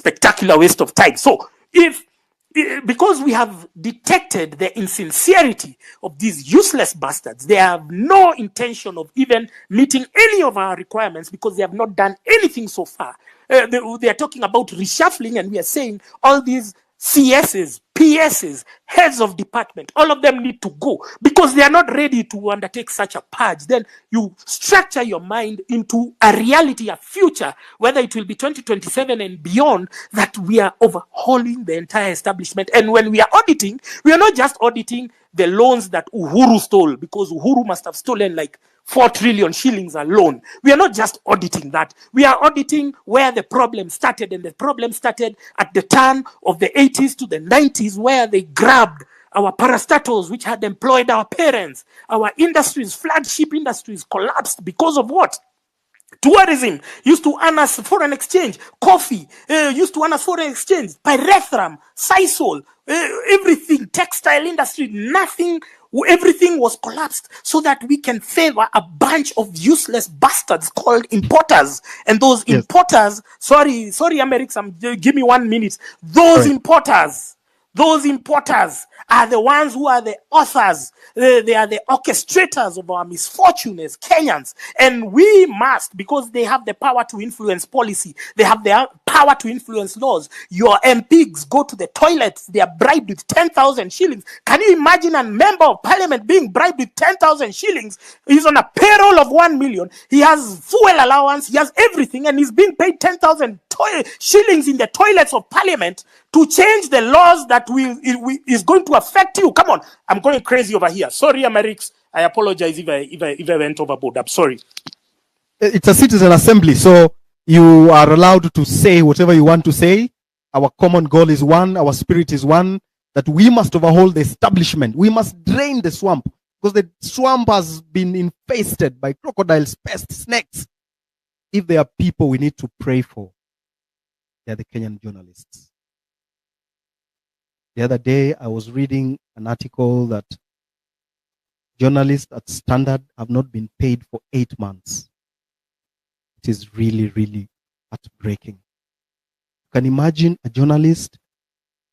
spectacular waste of time. So because we have detected the insincerity of these useless bastards, they have no intention of even meeting any of our requirements because they have not done anything so far. They are talking about reshuffling, and we are saying all these CSs, PSs, heads of department, all of them need to go because they are not ready to undertake such a purge. Then you structure your mind into a reality, a future, whether it will be 2027 and beyond, that we are overhauling the entire establishment. And when we are auditing, we are not just auditing the loans that Uhuru stole, because Uhuru must have stolen like 4 trillion shillings alone. We are not just auditing that. We are auditing where the problem started, and the problem started at the turn of the 80s to the 90s, where they grabbed our parastatals, which had employed our parents. Our industries, flagship industries, collapsed because of what? Tourism used to earn us foreign exchange. Coffee used to earn us foreign exchange. Pyrethrum, Sisal, everything, textile industry, nothing, everything was collapsed so that we can favor a bunch of useless bastards called importers. And those importers, sorry, Americs, give me 1 minute. Those importers are the ones who are the authors. They are the orchestrators of our misfortune as Kenyans. And we must, because they have the power to influence policy, they have the power to influence laws. Your MPs go to the toilets, they are bribed with 10,000 shillings. Can you imagine a member of parliament being bribed with 10,000 shillings? He's on a payroll of 1 million. He has fuel allowance, he has everything, and he's being paid 10,000 shillings in the toilets of parliament to change the laws that is going to affect you. Come on, I'm going crazy over here. Sorry, Americs. I apologize if I went overboard. I'm sorry. It's a citizen assembly, so you are allowed to say whatever you want to say. Our common goal is one. Our spirit is one. That we must overhaul the establishment. We must drain the swamp, because the swamp has been infested by crocodiles, pests, snakes. If there are people we need to pray for, they are the Kenyan journalists. The other day, I was reading an article that journalists at Standard have not been paid for 8 months. It is really, really heartbreaking. You can imagine a journalist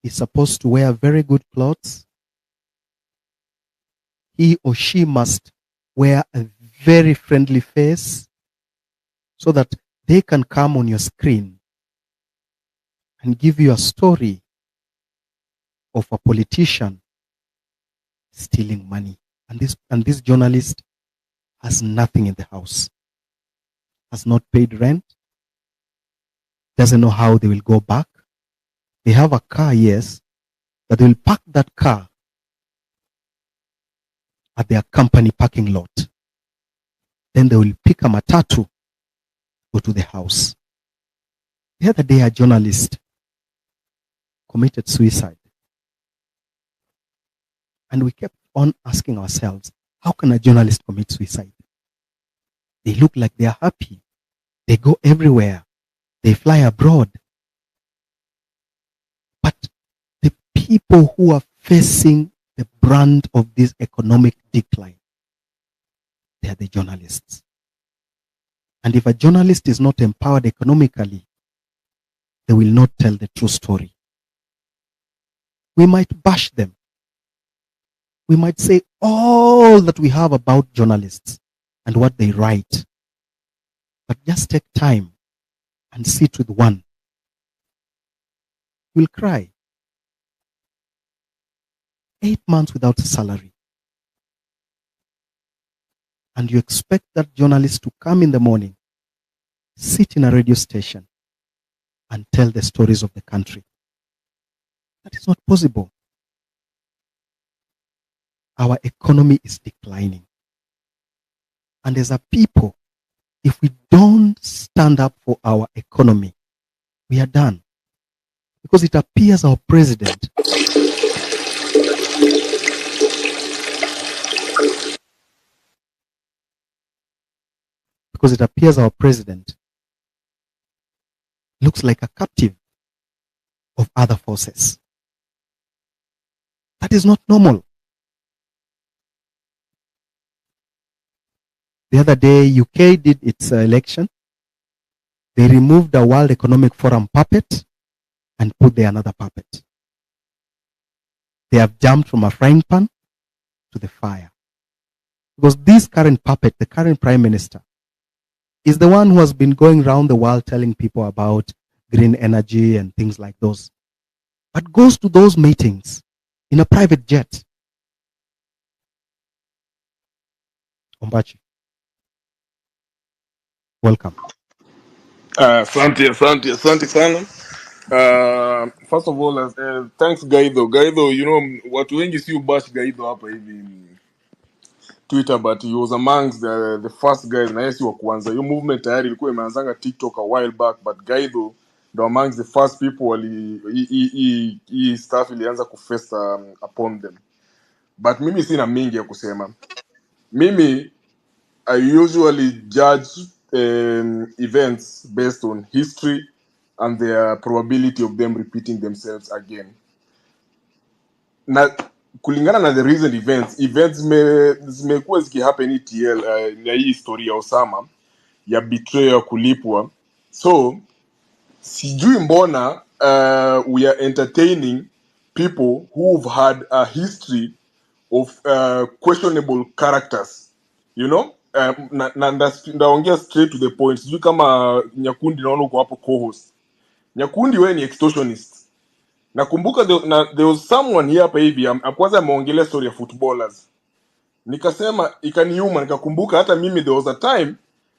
is supposed to wear very good clothes. He or she must wear a very friendly face so that they can come on your screen and give you a story of a politician stealing money. And this journalist has nothing in the house, has not paid rent, doesn't know how they will go back. They have a car, yes, but they will park that car at their company parking lot. Then they will pick a matatu, go to the house. The other day, a journalist committed suicide. And we kept on asking ourselves, how can a journalist commit suicide? They look like they are happy. They go everywhere. They fly abroad. But the people who are facing the brunt of this economic decline, they are the journalists. And if a journalist is not empowered economically, they will not tell the true story. We might bash them. We might say all that we have about journalists and what they write. But just take time and sit with one. You'll cry. 8 months without a salary. And you expect that journalist to come in the morning, sit in a radio station, and tell the stories of the country. That is not possible. Our economy is declining. And as a people, if we don't stand up for our economy, we are done. Because it appears our president looks like a captive of other forces. That is not normal. The other day, UK did its election. They removed the World Economic Forum puppet and put there another puppet. They have jumped from a frying pan to the fire. Because this current puppet, the current prime minister, is the one who has been going around the world telling people about green energy and things like those, but goes to those meetings in a private jet. Ombachi, welcome. Asante sana. First of all, thanks Gaido. Gaido, you know, watu wengi si ubash Gaido hapa hivi Twitter, but he was amongst the first guys na yesi wa kwanza. Hiyo movement tayari ilikuwa imeanzanga TikTok a while back, but Gaido ndo amongst the first people hii stuff ilianza kufesta upon them. But mimi sina mingi ya kusema. Mimi I usually judge events based on history and the probability of them repeating themselves again. Na kulingana na the recent events zimekuwa zikihappen ETL na hii historia ya Osama ya betrayal kulipwa. So sijui mbona we are entertaining people who've had a history of questionable characters, you know. Ndaongea straight to the point. Sijui kama Nyakundi naona uko hapo co-host. Nyakundi, wewe ni extortionist. Nakumbuka there was someone here hapa hivi kwanza ameongelea story ya footballers. Nikasema ikaniuma, nikakumbuka hata mimi there was a time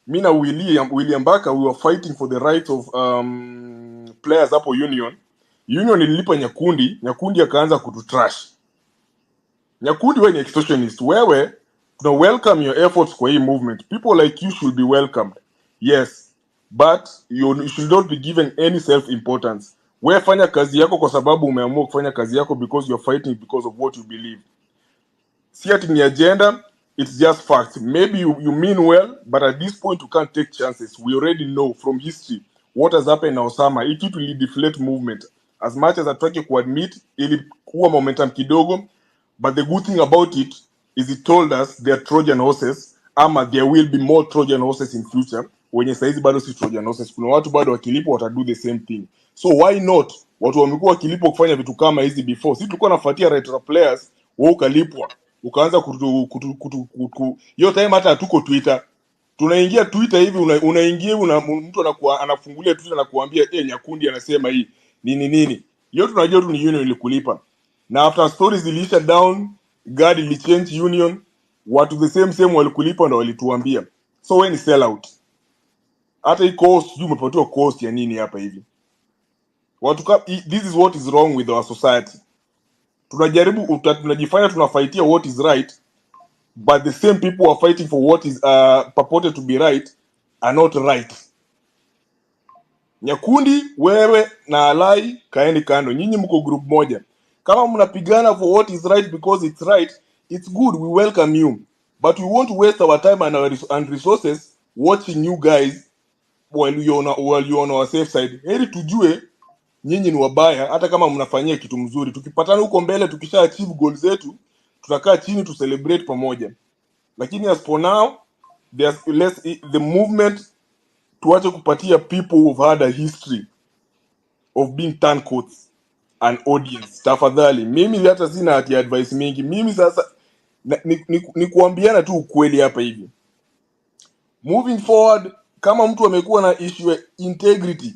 mimi na William Baka we were fighting for the rights of players hapo Union ililipa Nyakundi akaanza kututrash. Nyakundi, wewe ni extortionist. Wewe tuna welcome your efforts kwa hii movement. People like you should be welcomed. Yes, but you should not be given any self importance. Wewe fanya kazi yako kwa sababu umeamua kufanya kazi yako because you're fighting because of what you believe. See ati ni agenda, it's just facts. Maybe you mean well, but at this point you can't take chances. We already know from history what has happened na Osama. It will deflate movement. As much as ataki kuadmit ilikuwa momentum kidogo, but the good thing about it is it told us there are Trojan horses, ama there will be more Trojan horses in future. Wenye saizi bado si Trojan horses. Kuna watu bado wakilipo watadu the same thing. So why not? Watu wamekuwa wakilipo kufanya vitu kama hizi before. Si tulikuwa nafuatia retro players, wewe ukalipwa. Ukaanza hiyo time hata hatuko Twitter. Tunaingia Twitter hivi unaingia mtu anafungulia Twitter na kuambia Nyakundi anasema hii nini. Hiyo tunajua tu ni Union ilikulipa. Na after stories zilisha down, God ili change Union, watu the same walikulipa ndo walituambia. So when sell out. Hata hii cost umepatiwa cost ya nini hapa hivi. This is what is wrong with our society. Tunajifanya tunafaitia what is right, but the same people who are fighting for what is purported to be right are not right. Nyakundi, wewe na Alai kaeni kando. Nyinyi mko group moja. Kama mnapigana for what is right because it's right, it's good, we welcome you. But we won't waste our time and resources watching you guys while you're on our safe side. Heri tujue nyinyi ni wabaya hata kama mnafanyia kitu mzuri. Tukipatana huko mbele tukisha achieve goals zetu, tutakaa chini to celebrate pamoja. Lakini as for now, the movement tuache kupatia people who've had a history of being turncoats and audience. Tafadhali, mimi hata sina hati advice mingi. Mimi sasa ni kuambiana tu ukweli hapa hivi. Moving forward, kama mtu amekuwa na issue ya integrity,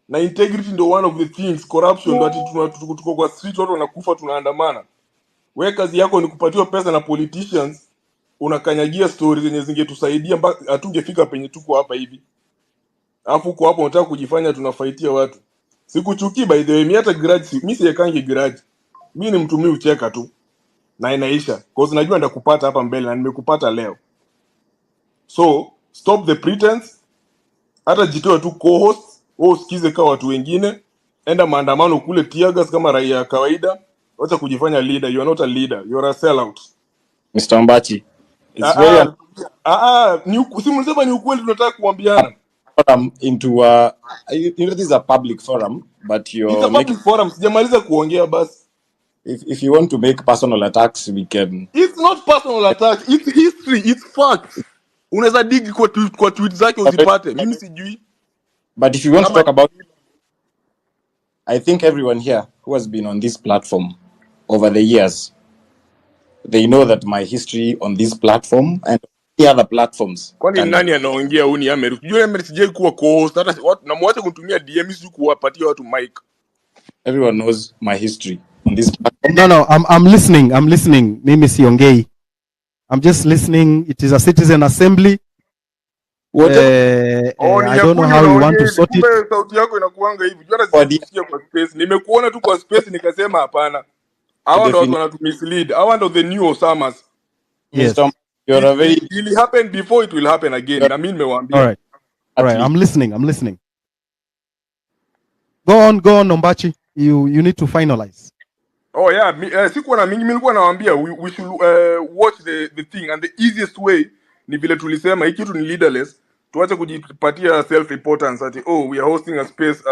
na integrity ndo one of the things, corruption ndo ati tuko kwa street watu wanakufa tunaandamana. Wewe kazi yako ni kupatiwa pesa na politicians, unakanyagia stories zenye zingetusaidia mpaka hatungefika penye tuko hapa hivi. Alafu kwa hapo unataka kujifanya tunafaitia watu. Sikuchukii by the way, mimi hata grudge, mimi siyekangi grudge. Mimi ni mtu mimi ucheka tu. Na inaisha. Cause najua ndakupata hapa mbele na nimekupata leo. So, stop the pretense. Hata jitoe tu co-host, wewe usikize kama watu wengine. Enda maandamano kule tiagas kama raia kawaida. Wacha kujifanya leader, you are not a leader, you are a sellout. Mr. Ombachi, it's ni ukweli tunataka kuambiana. Into this is a public forum, but it's a public forum. Sijamaliza kuongea basi. If you want to make personal attacks, we can. It's not personal attacks, it's history, it's facts. Unaweza dig kwa tweet zake uzipate. Mimi sijui. But if you want to talk about I think everyone here who has been on this platform over the years, they know that my history on this platform and the other platforms Kwani can. nani anaongea huu ni America? Unajua America sijai kuwa co-host hata watu na mwache kunitumia DM siju kuwapatia watu mic. Everyone knows my history on this platform. No, I'm listening. I'm listening. Mimi siongei. I'm just listening. It is a citizen assembly. Ni I don't know Nyakundi how you want unaongea to hivi. sort it. Kumbe sauti yako inakuanga hivi. Jana For the sikusikia kwa space. Nimekuona tu kwa space nikasema hapana. Hawa ndo watu definition, wanatumislead. Hawa ndo the new Osamas. Yes. Mr. You're a very It happen before it will happen again. Na mimi nimewaambia. All right. All right. I'm listening. I'm listening. Go on, Ombachi. You need to finalize. Oh yeah, sikuwa na mingi, nilikuwa nawaambia we should watch the thing, and the easiest way ni vile tulisema hii kitu ni leaderless. Tuache kujipatia self importance ati we are hosting a space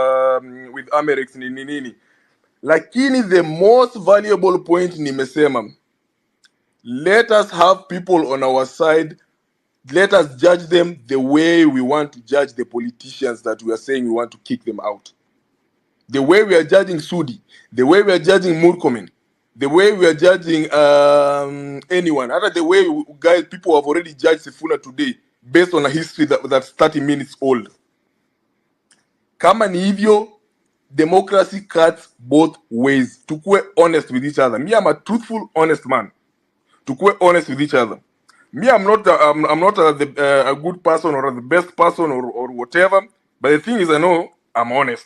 with Amerix nini. Lakini the most valuable point nimesema, let us have people on our side. Let us judge them the way we want to judge the politicians that we are saying we want to kick them out. The way we are judging Sudi, the way we are judging Murkomen, the way we are judging anyone, other the way people have already judged Sifuna today based on a history that's 30 minutes old. Kama ni hivyo, democracy cuts both ways. Tukue honest with each other. Me, I'm a truthful, honest man. Tukue honest with each other. Me, I'm not a good person or the best person or whatever. But the thing is, I know I'm honest.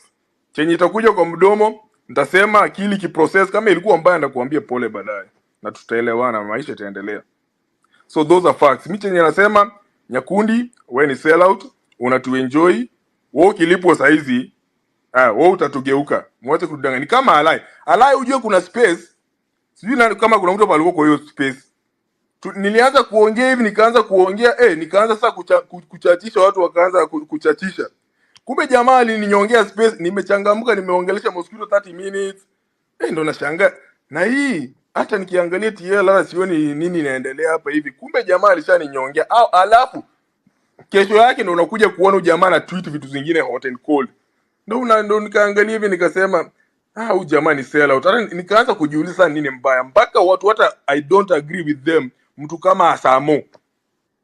Chenye itakuja kwa mdomo, nitasema akili kiprocess. Kama ilikuwa mbaya ndakuambia pole baadaye. Na tutaelewana, maisha itaendelea. So those are facts. Mimi chenye nasema, Nyakundi, wewe ni sellout, unatuenjoy. Wewe ukilipwa saizi, wewe utatugeuka. Mwache kudanganya. Ni kama Alai ujue kuna space. Sijui kama kuna mtu hapa alikuwa kwa hiyo space. Nilianza kuongea hivi, nikaanza kuongea, nikaanza sasa kuchachisha watu, wakaanza kuchachisha. Kumbe jamaa alininyongea space, nimechangamka, nimeongelesha mosquito 30 minutes. Ndo nashangaa. Na hii hata nikiangalia TL hata sioni nini inaendelea hapa hivi. Kumbe jamaa alishaninyongea. Alafu kesho yake ndo unakuja kuona jamaa na tweet vitu zingine hot and cold. Ndo nikaangalia hivi nikasema, huyu jamaa ni sellout. Hata nikaanza kujiuliza nini mbaya. Mpaka watu hata I don't agree with them. Mtu kama Asamo.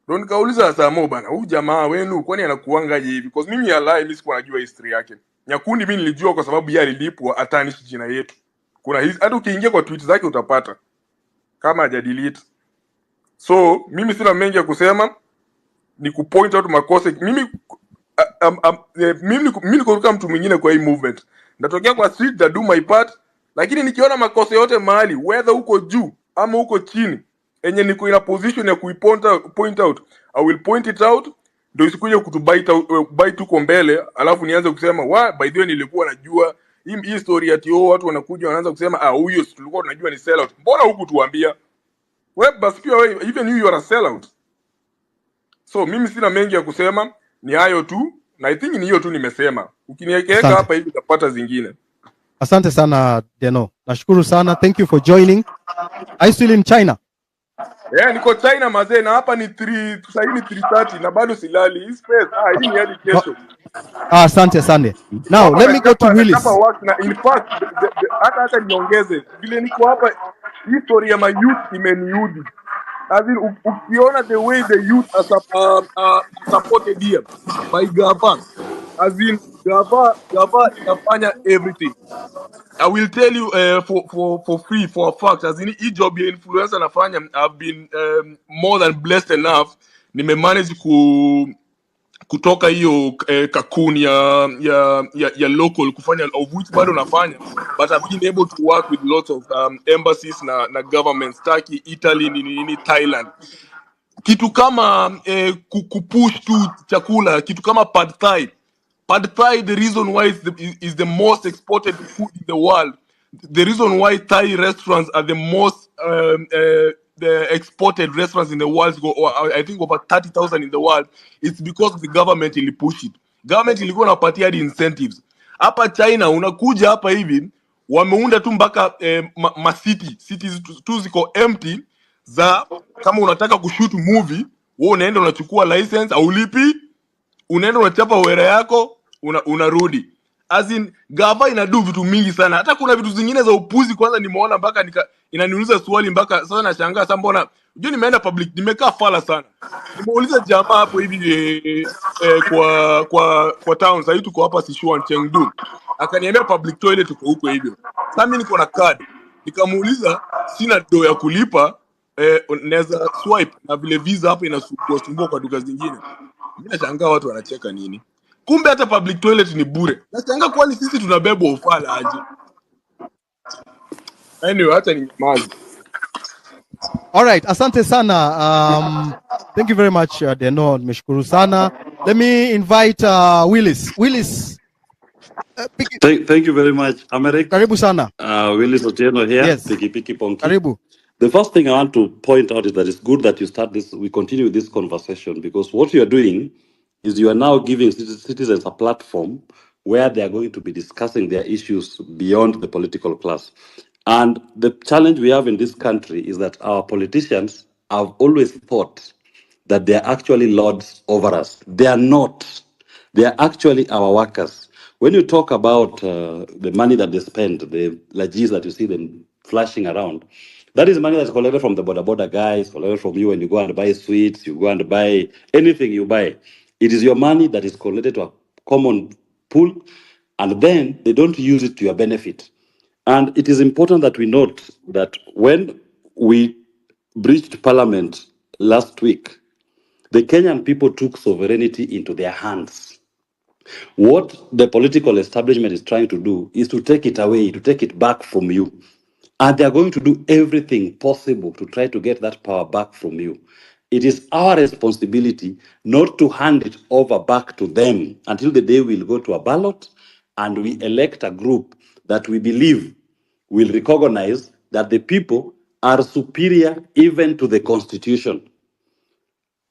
Ndo nikauliza Asamo bana, huyu jamaa wenu kwani anakuangaje hivi? Because mimi mimi sikuwa najua history yake. Nyakundi mimi nilijua kwa sababu yeye alilipwa atanishi jina yetu. Kuna hizi hata ukiingia kwa tweet zake utapata kama hajadelete. So mimi sina mengi ya kusema, ni kupoint out makosa. Mimi niko kama mtu mwingine kwa hii movement. Natokea kwa street to do my part, lakini nikiona makosa yote mahali, whether uko juu ama uko chini, enye niko in a position ya point out, I will point it out. Ndio isikuje bite uko mbele, alafu nianze kusema by the way nilikuwa najua hii story ati watu wanakuja wanaanza kusema huyo tulikuwa tunajua ni sellout. Mbona huku tuambia? Wewe basi pia wewe even you are a sellout. So mimi sina mengi ya kusema, ni hayo tu, na I think ni hiyo tu nimesema. Ukiniweka hapa hivi utapata zingine. Asante sana Deno. Nashukuru sana. Thank you for joining. Are you still in China? Niko China mazee, na hapa ni 3 sasa hivi 3:30 na bado silali. Hii space hii ni hadi kesho. Asante Sunday. Now let me go to Willis. In fact hata niongeze vile niko hapa, history ya my youth imeniudi. As in, ukiona the way the youth are supported here by Gava, as in Gava inafanya everything. I will tell you for free, for a fact, as in hii job ya influencer nafanya, I've been more than blessed enough, nimemanage kutoka hiyo cocoon ya local kufanya, of which bado nafanya, but I've been able to work with lots of embassies na governments, Turkey, Italy, nini Thailand. Kitu kama kupush tu chakula, kitu kama pad thai, the reason why is the most exported food in the world. The reason why Thai restaurants are the most the exported restaurants in the world, I think over 30,000 in the world, it's because the government ili push it. Government ilikuwa inapatia hadi incentives. Hapa China unakuja hapa hivi wameunda tu mpaka cities tu ziko empty za, kama unataka kushoot movie wewe unaenda unachukua license au lipi, unaenda unachapa wera yako unarudi. As in gava inadu vitu mingi sana, hata kuna vitu zingine za upuzi kwanza nimeona mpaka inaniuliza swali mpaka sasa nashangaa sasa, mbona unajua nimeenda public, nimekaa fala sana, nimeuliza jamaa hapo hivi kwa town sasa tuko hapa Sichuan Chengdu, akaniambia public toilet uko huko hivyo. Sasa mimi niko na card, nikamuuliza sina do ya kulipa, naweza swipe na vile visa hapo inasumbua kwa duka zingine. Mimi nashangaa watu wanacheka nini? Kumbe hata public toilet ni bure. Nashangaa kwani sisi tunabebwa ufala aje? Anyway, hata ni mazi. All right, asante sana. Thank you very much, Deno. Nimeshukuru sana. Let me invite Willis. Willis. Thank you very much, Americ. Karibu sana. Willis Otieno here. Yes. Piki Ponki. Karibu. The first thing I want to point out is that it's good that you start this. We continue this conversation because what you are doing is you are now giving citizens a platform where they are going to be discussing their issues beyond the political class. And the challenge we have in this country is that our politicians have always thought that they are actually lords over us. They are not. They are actually our workers. When you talk about the money that they spend, the lagis that you see them flashing around, that is money that's collected from the border guys, collected from you when you go and buy sweets, you go and buy anything you buy. It is your money that is collected to a common pool, and then they don't use it to your benefit. And it is important that we note that when we breached parliament last week, the Kenyan people took sovereignty into their hands. What the political establishment is trying to do is to take it away, to take it back from you. And they are going to do everything possible to try to get that power back from you. It is our responsibility not to hand it over back to them until the day we'll go to a ballot and we elect a group that we believe will recognize that the people are superior even to the constitution.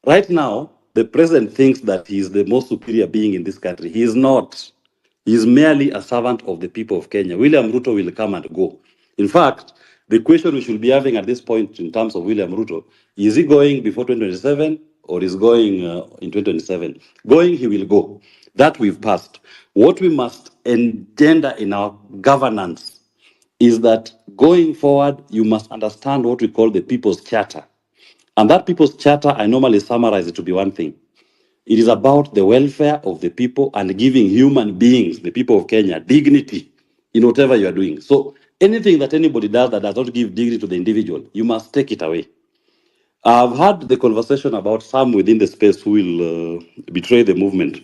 Right now, the president thinks that he is the most superior being in this country. He is not. He is merely a servant of the people of Kenya. William Ruto will come and go. In fact, the question we should be having at this point in terms of William Ruto, is he going before 2027 or is going in 2027? Going, he will go. That we've passed. What we must engender in our governance is that going forward, you must understand what we call the People's Charter. And that People's Charter, I normally summarize it to be one thing. It is about the welfare of the people and giving human beings, the people of Kenya, dignity in whatever you are doing. So anything that anybody does that does not give dignity to the individual, you must take it away. I've had the conversation about some within the space who will betray the movement.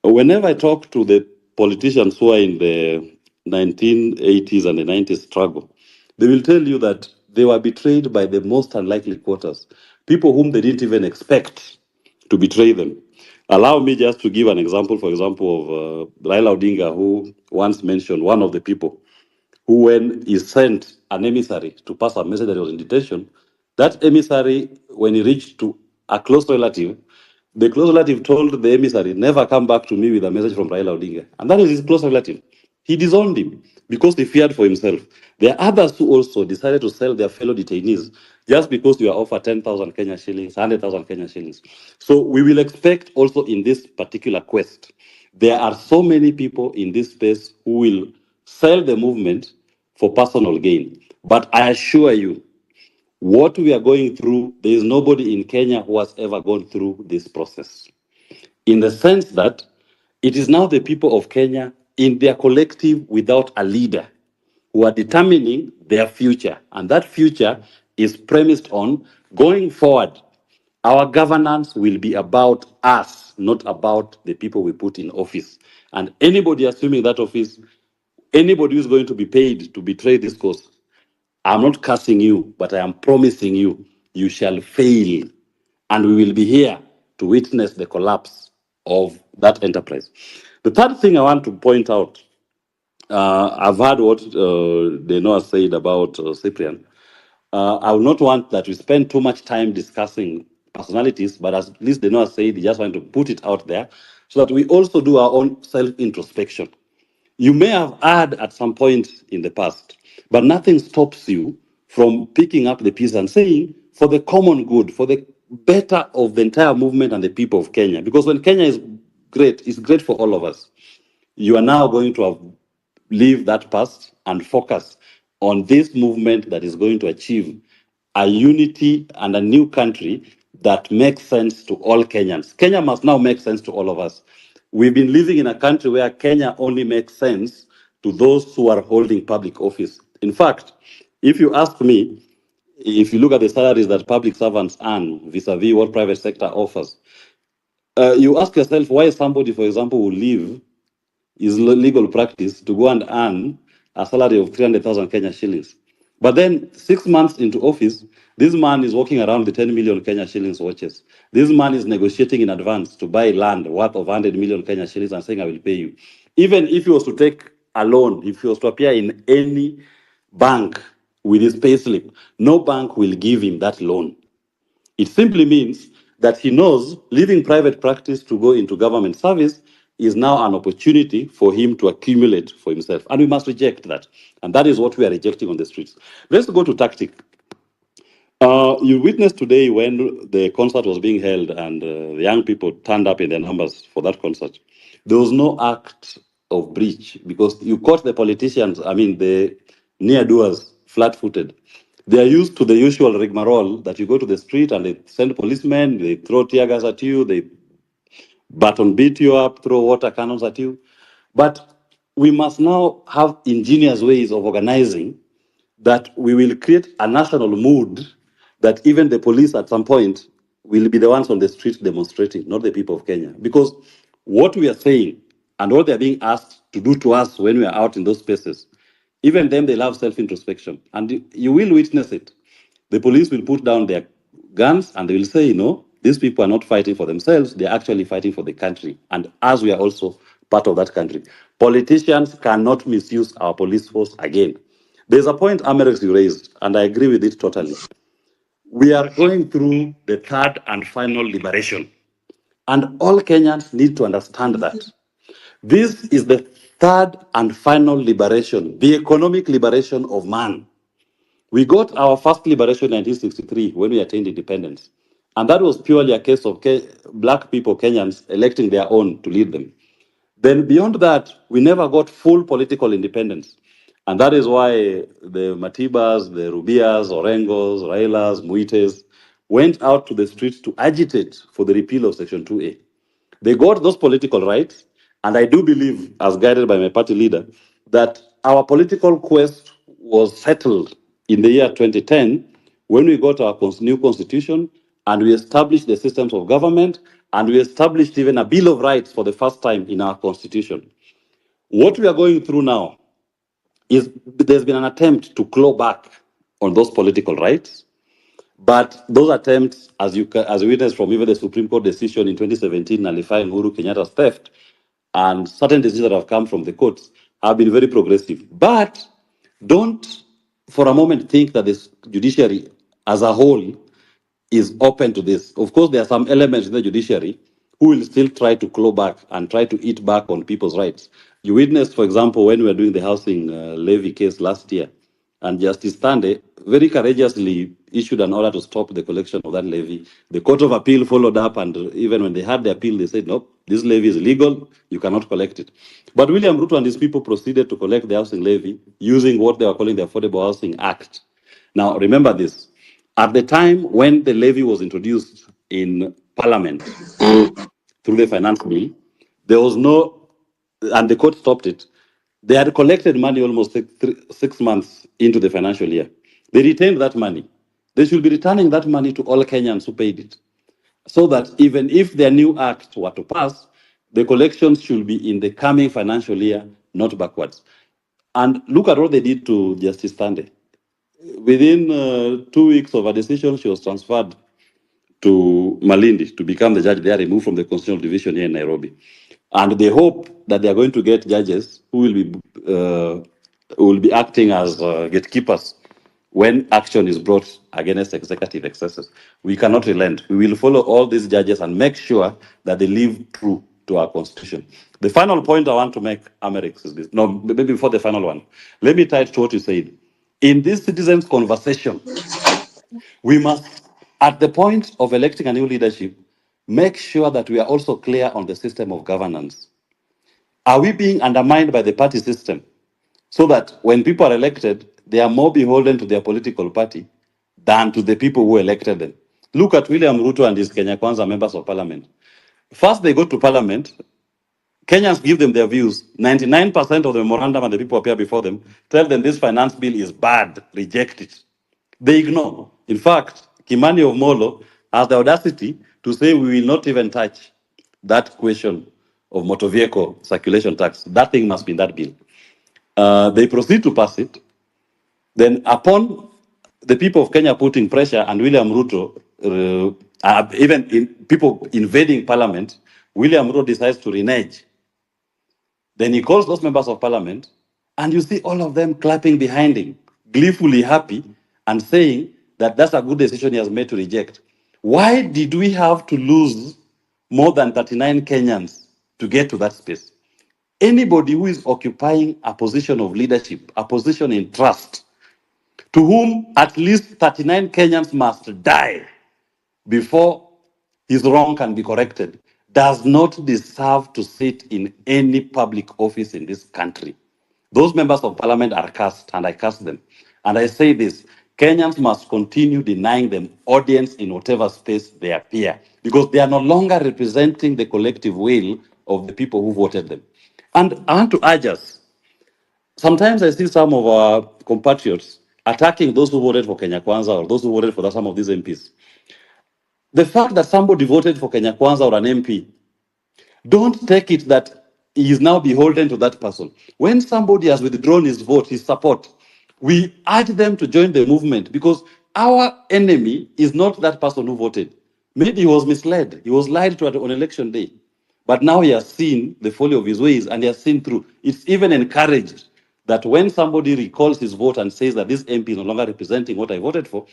Whenever I talk to the politicians who are in the 1980s and the 90s struggle, they will tell you that they were betrayed by the most unlikely quarters, people whom they didn't even expect to betray them. Allow me just to give an example, for example, of Raila Odinga, who once mentioned one of the people who, when he sent an emissary to pass a message that he was in detention, that emissary, when he reached to a close relative, the close relative told the emissary, never come back to me with a message from Raila Odinga. And that is his close relative. He disowned him because he feared for himself. There are others who also decided to sell their fellow detainees just because you are offered 10,000 Kenya shillings, 100,000 Kenya shillings. So we will expect also in this particular quest, there are so many people in this space who will sell the movement for personal gain. But I assure you, what we are going through, there is nobody in Kenya who has ever gone through this process. In the sense that it is now the people of Kenya in their collective without a leader who are determining their future. And that future is premised on going forward. Our governance will be about us, not about the people we put in office. And anybody assuming that office, anybody who's going to be paid to betray this cause, I'm not cursing you, but I am promising you, you shall fail. And we will be here to witness the collapse of that enterprise. The third thing I want to point out, I've heard what Denoa said about Cyprian. I will not want that we spend too much time discussing personalities, but at least Denoa said he just want to put it out there so that we also do our own self-introspection. You may have had at some point in the past, but nothing stops you from picking up the piece and saying, for the common good, for the better of the entire movement and the people of Kenya. Because when Kenya is great, it's great for all of us. you are now going to have leave that past and focus on this movement that is going to achieve a unity and a new country that makes sense to all Kenyans. Kenya must now make sense to all of us. We've been living in a country where Kenya only makes sense to those who are holding public office. In fact, if you ask me, if you look at the salaries that public servants earn vis-a-vis what private sector offers, you ask yourself why somebody, for example, will leave his legal practice to go and earn a salary of 300,000 Kenya shillings. But then 6 months into office, this man is walking around the 10 million Kenya shillings watches. This man is negotiating in advance to buy land worth of 100 million Kenya shillings and saying, I will pay you. Even if he was to take a loan, if he was to appear in any bank with his payslip, no bank will give him that loan. It simply means that he knows leaving private practice to go into government service is now an opportunity for him to accumulate for himself. And we must reject that. And that is what we are rejecting on the streets. Let's go to tactic. You witnessed today when the concert was being held and the young people turned up in their numbers for that concert. There was no act of breach because you caught the politicians, I mean, the near doers flat footed. They are used to the usual rigmarole that you go to the street and they send policemen, they throw tear gas at you, they baton beat you up, throw water cannons at you. But we must now have ingenious ways of organizing that we will create a national mood that even the police at some point will be the ones on the street demonstrating, not the people of Kenya. Because what we are saying and what they're being asked to do to us when we are out in those spaces, even them, they love self-introspection. And you will witness it. The police will put down their guns and they will say, these people are not fighting for themselves, they're actually fighting for the country. And as we are also part of that country, politicians cannot misuse our police force again. There's a point, Amerix, you raised, and I agree with it totally. We are going through the third and final liberation. And all Kenyans need to understand that. This is the third and final liberation, the economic liberation of man. We got our first liberation in 1963 when we attained independence. And that was purely a case of black people, Kenyans, electing their own to lead them. Then beyond that, we never got full political independence. And that is why the Matibas, the Rubias, Orengos, Railas, Muites went out to the streets to agitate for the repeal of Section 2A. They got those political rights, and I do believe, as guided by my party leader, that our political quest was settled in the year 2010 when we got our new constitution and we established the systems of government and we established even a Bill of Rights for the first time in our constitution. What we are going through now is there's been an attempt to claw back on those political rights. But those attempts, as you witnessed from even the Supreme Court decision in 2017 nullifying Uhuru Kenyatta's theft, and certain decisions that have come from the courts have been very progressive. But don't for a moment think that the judiciary as a whole is open to this. Of course, there are some elements in the judiciary who will still try to claw back and try to eat back on people's rights. You witnessed, for example, when we were doing the housing levy case last year, and Justice Tande very courageously issued an order to stop the collection of that levy. The Court of Appeal followed up, and even when they had the appeal, they said, no, this levy is illegal, you cannot collect it. But William Ruto and his people proceeded to collect the housing levy using what they were calling the Affordable Housing Act. Now, remember this. At the time when the levy was introduced in Parliament through the finance bill, there was no, and the court stopped it. They had collected money almost 6 months into the financial year. They retained that money. They should be returning that money to all Kenyans who paid it. So that even if their new act were to pass, the collections should be in the coming financial year, not backwards. And look at what they did to Justice Tande. Within 2 weeks of a decision, she was transferred to Malindi to become the judge there, removed from the Constitutional Division here in Nairobi. And they hope that they are going to get judges who will be acting as gatekeepers when action is brought against executive excesses. We cannot relent. We will follow all these judges and make sure that they live true to our constitution. The final point I want to make, Amerix, is this. No, maybe before the final one. Let me tie it to what you said. In this citizens' conversation, we must, at the point of electing a new leadership, make sure that we are also clear on the system of governance. Are we being undermined by the party system so that when people are elected, they are more beholden to their political party than to the people who elected them? Look at William Ruto and his Kenya Kwanza members of parliament. First, they go to parliament. Kenyans give them their views. 99% of the memorandum and the people appear before them tell them this finance bill is bad, reject it. They ignore. In fact, Kimani of Molo has the audacity to say we will not even touch that question of motor vehicle circulation tax. That thing must be in that bill. They proceed to pass it. Then, upon the people of Kenya putting pressure and William Ruto, even in people invading parliament, William Ruto decides to renege. Then he calls those members of parliament, and you see all of them clapping behind him, gleefully happy, and saying that that's a good decision he has made to reject. Why did we have to lose more than 39 Kenyans to get to that space? Anybody who is occupying a position of leadership, a position in trust, to whom at least 39 Kenyans must die before his wrong can be corrected, does not deserve to sit in any public office in this country. Those members of parliament are cast, and I cast them. And I say this, Kenyans must continue denying them audience in whatever space they appear, because they are no longer representing the collective will of the people who voted them. And I want to urge us, sometimes I see some of our compatriots attacking those who voted for Kenya Kwanza or those who voted for some of these MPs. The fact that somebody voted for Kenya Kwanza or an MP, don't take it that he is now beholden to that person. When somebody has withdrawn his vote, his support, we urge them to join the movement, because our enemy is not that person who voted. Maybe he was misled. He was lied to on election day. But now he has seen the folly of his ways and he has seen through. It's even encouraged that when somebody recalls his vote and says that this MP is no longer representing what I voted for,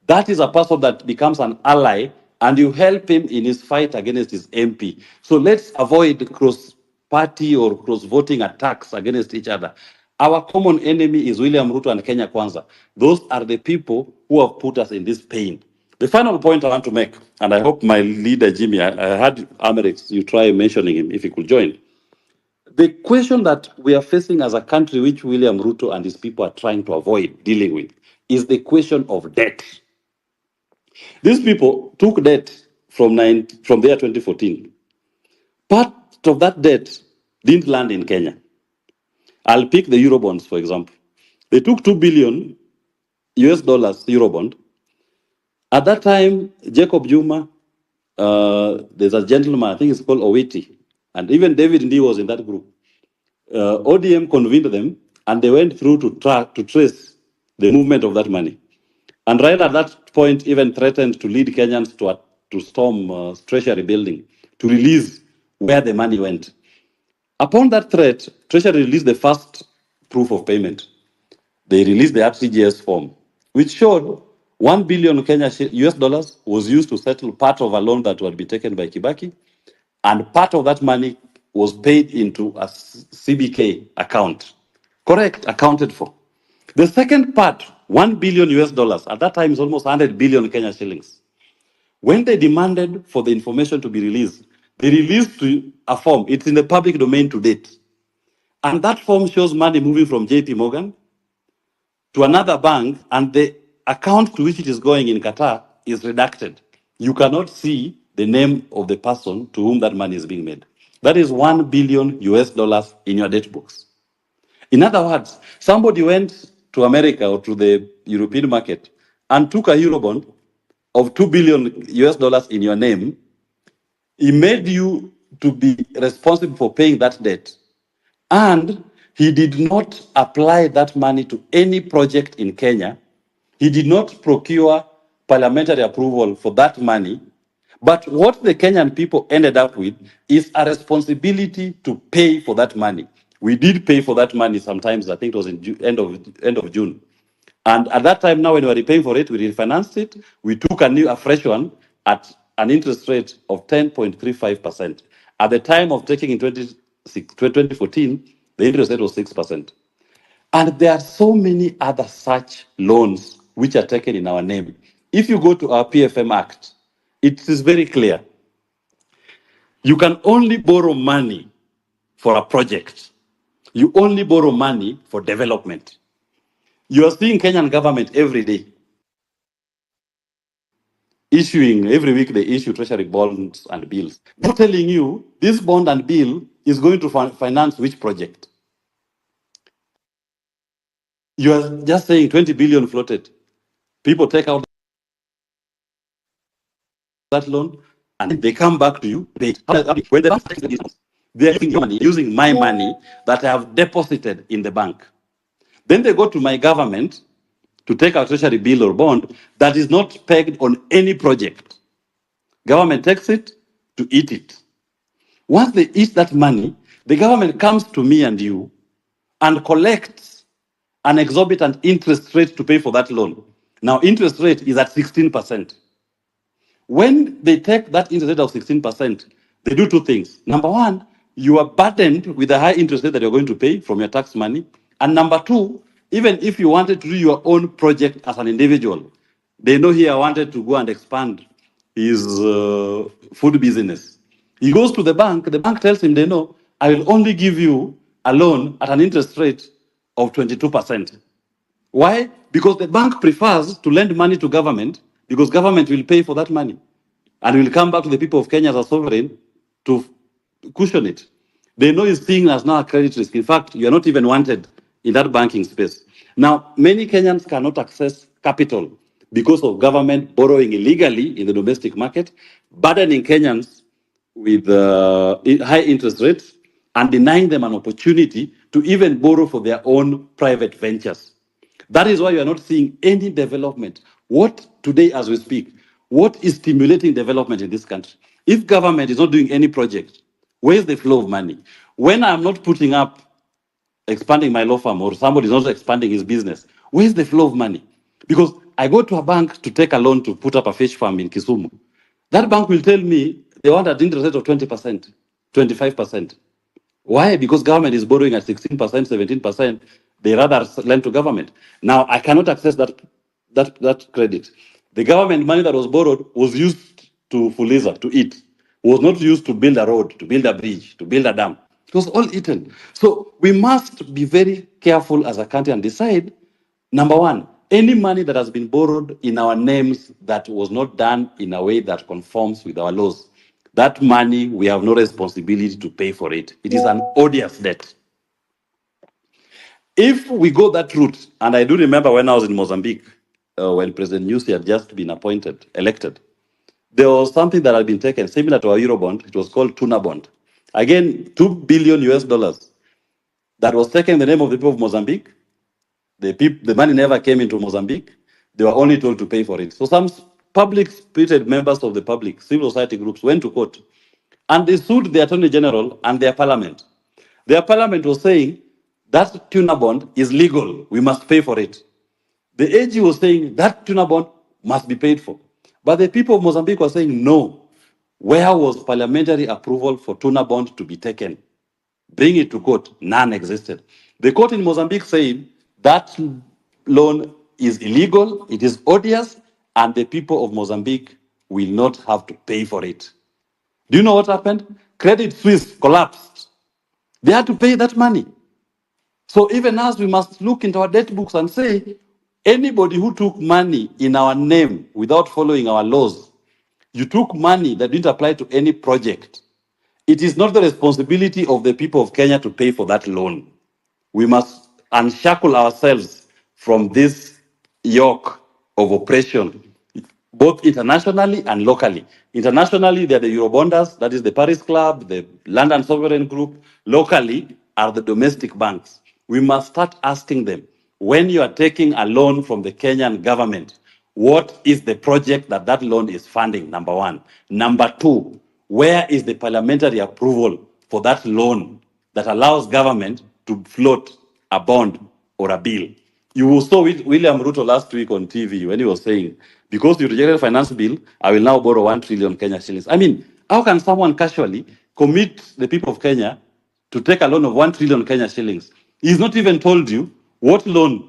that is a person that becomes an ally, and you help him in his fight against his MP. So let's avoid cross-party or cross-voting attacks against each other. Our common enemy is William Ruto and Kenya Kwanza. Those are the people who have put us in this pain. The final point I want to make, and I hope my leader Jimmy, I had Amerix, you try mentioning him if he could join. The question that we are facing as a country, which William Ruto and his people are trying to avoid dealing with, is the question of debt. These people took debt from the year 2014. Part of that debt didn't land in Kenya. I'll pick the Eurobonds, for example. They took 2 billion US dollars Eurobond. At that time, Jacob Juma, there's a gentleman, I think it's called Owiti, and even David Ndii was in that group. ODM convened them, and they went through to trace the movement of that money. And Raila at that point even threatened to lead Kenyans to storm Treasury building to release where the money went. Upon that threat, Treasury released the first proof of payment. They released the RCGS form, which showed 1 billion US dollars was used to settle part of a loan that would be taken by Kibaki, and part of that money was paid into a CBK account. Correct, accounted for. The second part, 1 billion US dollars, at that time is almost 100 billion Kenya shillings. When they demanded for the information to be released, they released a form. It's in the public domain to date. And that form shows money moving from JP Morgan to another bank, and the account to which it is going in Qatar is redacted. You cannot see the name of the person to whom that money is being made. That is 1 billion US dollars in your debt books. In other words, somebody went to America or to the European market and took a Eurobond of 2 billion US dollars in your name. He made you to be responsible for paying that debt. And he did not apply that money to any project in Kenya. He did not procure parliamentary approval for that money. But what the Kenyan people ended up with is a responsibility to pay for that money. We did pay for that money sometimes, I think it was in end of June. And at that time, now when we were paying for it, we refinanced it. We took a fresh one at an interest rate of 10.35%. At the time of taking in 2014, the interest rate was 6%. And there are so many other such loans which are taken in our name. If you go to our PFM Act, it is very clear. You can only borrow money for a project. You only borrow money for development. You are seeing Kenyan government every day issuing, every week they issue treasury bonds and bills. They're telling you this bond and bill is going to finance which project. You are just saying 20 billion floated. People take out that loan and they come back to you. When the bank takes the loans, they are using your money, using my money that I have deposited in the bank. Then they go to my government to take a treasury bill or bond that is not pegged on any project. Government takes it to eat it. Once they eat that money, the government comes to me and you and collects an exorbitant interest rate to pay for that loan. Now, interest rate is at 16%. When they take that interest rate of 16%, they do two things. Number one, you are burdened with a high interest rate that you're going to pay from your tax money. And number two, even if you wanted to do your own project as an individual, they know here I wanted to go and expand his food business. He goes to the bank tells him, they know, I will only give you a loan at an interest rate of 22%. Why? Because the bank prefers to lend money to government because government will pay for that money and will come back to the people of Kenya as a sovereign to cushion it. They know it's seen as now a credit risk. In fact, you are not even wanted in that banking space. Now, many Kenyans cannot access capital because of government borrowing illegally in the domestic market, burdening Kenyans with high interest rates and denying them an opportunity to even borrow for their own private ventures. That is why you are not seeing any development. What today, as we speak, what is stimulating development in this country? If government is not doing any project, where's the flow of money? When I'm not putting up, expanding my law firm, or somebody is not expanding his business, where's the flow of money? Because I go to a bank to take a loan to put up a fish farm in Kisumu. That bank will tell me they want an interest rate of 20%, 25%. Why? Because government is borrowing at 16%, 17%. They rather lend to government. Now, I cannot access that credit. The government money that was borrowed was used to Fuliza, to eat. Was not used to build a road, to build a bridge, to build a dam. It was all eaten. So we must be very careful as a country and decide, number one, any money that has been borrowed in our names that was not done in a way that conforms with our laws, that money, we have no responsibility to pay for it. It is an odious debt. If we go that route, and I do remember when I was in Mozambique, when President Nyusi had just been elected, there was something that had been taken, similar to our Eurobond. It was called tuna bond. Again, $2 billion US that was taken in the name of the people of Mozambique. The money never came into Mozambique. They were only told to pay for it. So some public-spirited members of the public, civil society groups, went to court and they sued the Attorney General and their parliament. Their parliament was saying that tuna bond is legal. We must pay for it. The AG was saying that tuna bond must be paid for. But the people of Mozambique were saying no. Where was parliamentary approval for tuna bond to be taken? Bring it to court. None existed. The court in Mozambique said that loan is illegal, it is odious, and the people of Mozambique will not have to pay for it. Do you know what happened? Credit Suisse collapsed. They had to pay that money. So even us, we must look into our debt books and say, anybody who took money in our name without following our laws, you took money that didn't apply to any project. It is not the responsibility of the people of Kenya to pay for that loan. We must unshackle ourselves from this yoke of oppression, both internationally and locally. Internationally, they are the Eurobonders, that is the Paris Club, the London Sovereign Group. Locally are the domestic banks. We must start asking them, when you are taking a loan from the Kenyan government, what is the project that that loan is funding, number one? Number two, where is the parliamentary approval for that loan that allows government to float a bond or a bill? You saw William Ruto last week on TV when he was saying, because you rejected the finance bill, I will now borrow 1 trillion Kenya shillings. I mean, how can someone casually commit the people of Kenya to take a loan of 1 trillion Kenya shillings? He's not even told you what loan,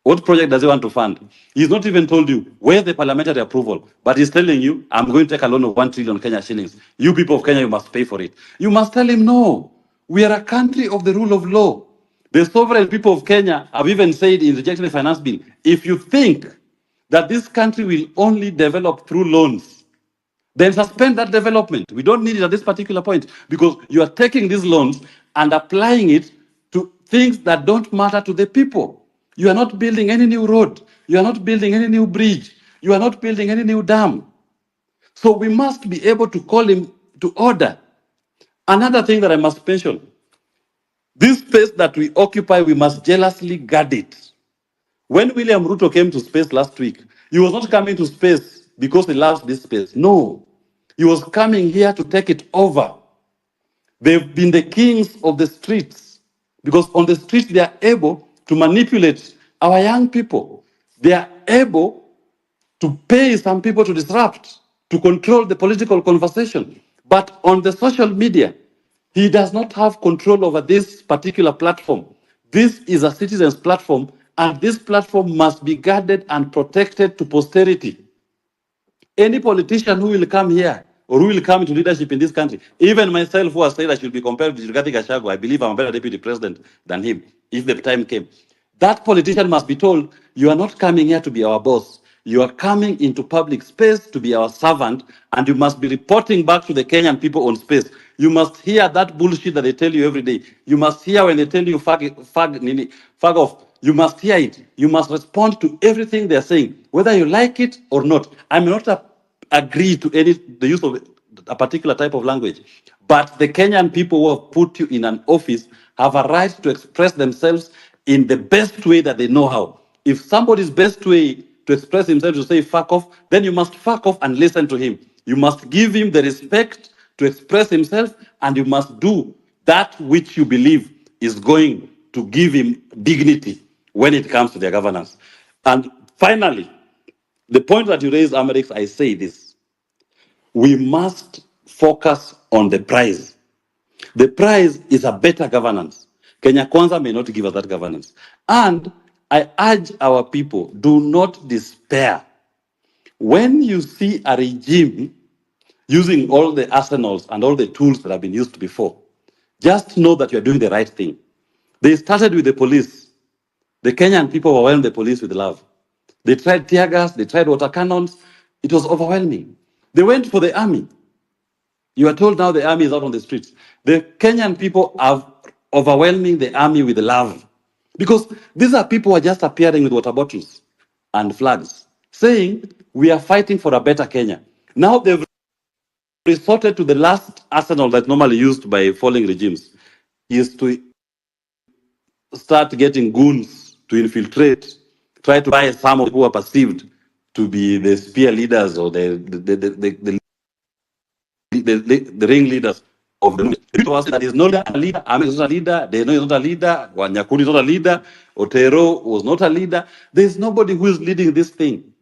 what project does he want to fund? He's not even told you where's the parliamentary approval, but he's telling you, I'm going to take a loan of 1 trillion Kenya shillings. You people of Kenya, you must pay for it. You must tell him no. We are a country of the rule of law. The sovereign people of Kenya have even said in rejecting the finance bill, if you think that this country will only develop through loans, then suspend that development. We don't need it at this particular point because you are taking these loans and applying it to things that don't matter to the people. You are not building any new road. You are not building any new bridge. You are not building any new dam. So we must be able to call him to order. Another thing that I must mention, this space that we occupy, we must jealously guard it. When William Ruto came to space last week, he was not coming to space because he loves this space. No, he was coming here to take it over. They've been the kings of the streets because on the streets they are able to manipulate our young people. They are able to pay some people to disrupt, to control the political conversation. But on the social media, he does not have control over this particular platform. This is a citizens' platform, and this platform must be guarded and protected to posterity. Any politician who will come here or who will come into leadership in this country, even myself who has said I should be compared with Rigathi Gachagua, I believe I'm a better deputy president than him, if the time came. That politician must be told, you are not coming here to be our boss. You are coming into public space to be our servant, and you must be reporting back to the Kenyan people on space. You must hear that bullshit that they tell you every day. You must hear when they tell you fag off. You must hear it. You must respond to everything they're saying, whether you like it or not. I may not agree to the use of a particular type of language, but the Kenyan people who have put you in an office have a right to express themselves in the best way that they know how. If somebody's best way to express himself to say fuck off, then you must fuck off and listen to him. You must give him the respect to express himself, and you must do that which you believe is going to give him dignity when it comes to their governance. And finally, the point that you raised, Amerix, I say this. We must focus on the prize. The prize is a better governance. Kenya Kwanza may not give us that governance. And I urge our people, do not despair. When you see a regime using all the arsenals and all the tools that have been used before, just know that you're doing the right thing. They started with the police. The Kenyan people overwhelmed the police with love. They tried tear gas, they tried water cannons. It was overwhelming. They went for the army. You are told now the army is out on the streets. The Kenyan people are overwhelming the army with love. Because these are people who are just appearing with water bottles and flags, saying, we are fighting for a better Kenya. Now they've resorted to the last arsenal that's normally used by falling regimes, is to start getting goons to infiltrate, try to buy some of who are perceived to be the spear leaders or the ringleaders of the movement. People was that is not a leader, Ahmed is not a leader, Deno is not a leader, Wanyakuni is not a leader, Otero was not a leader. There's nobody who is leading this thing.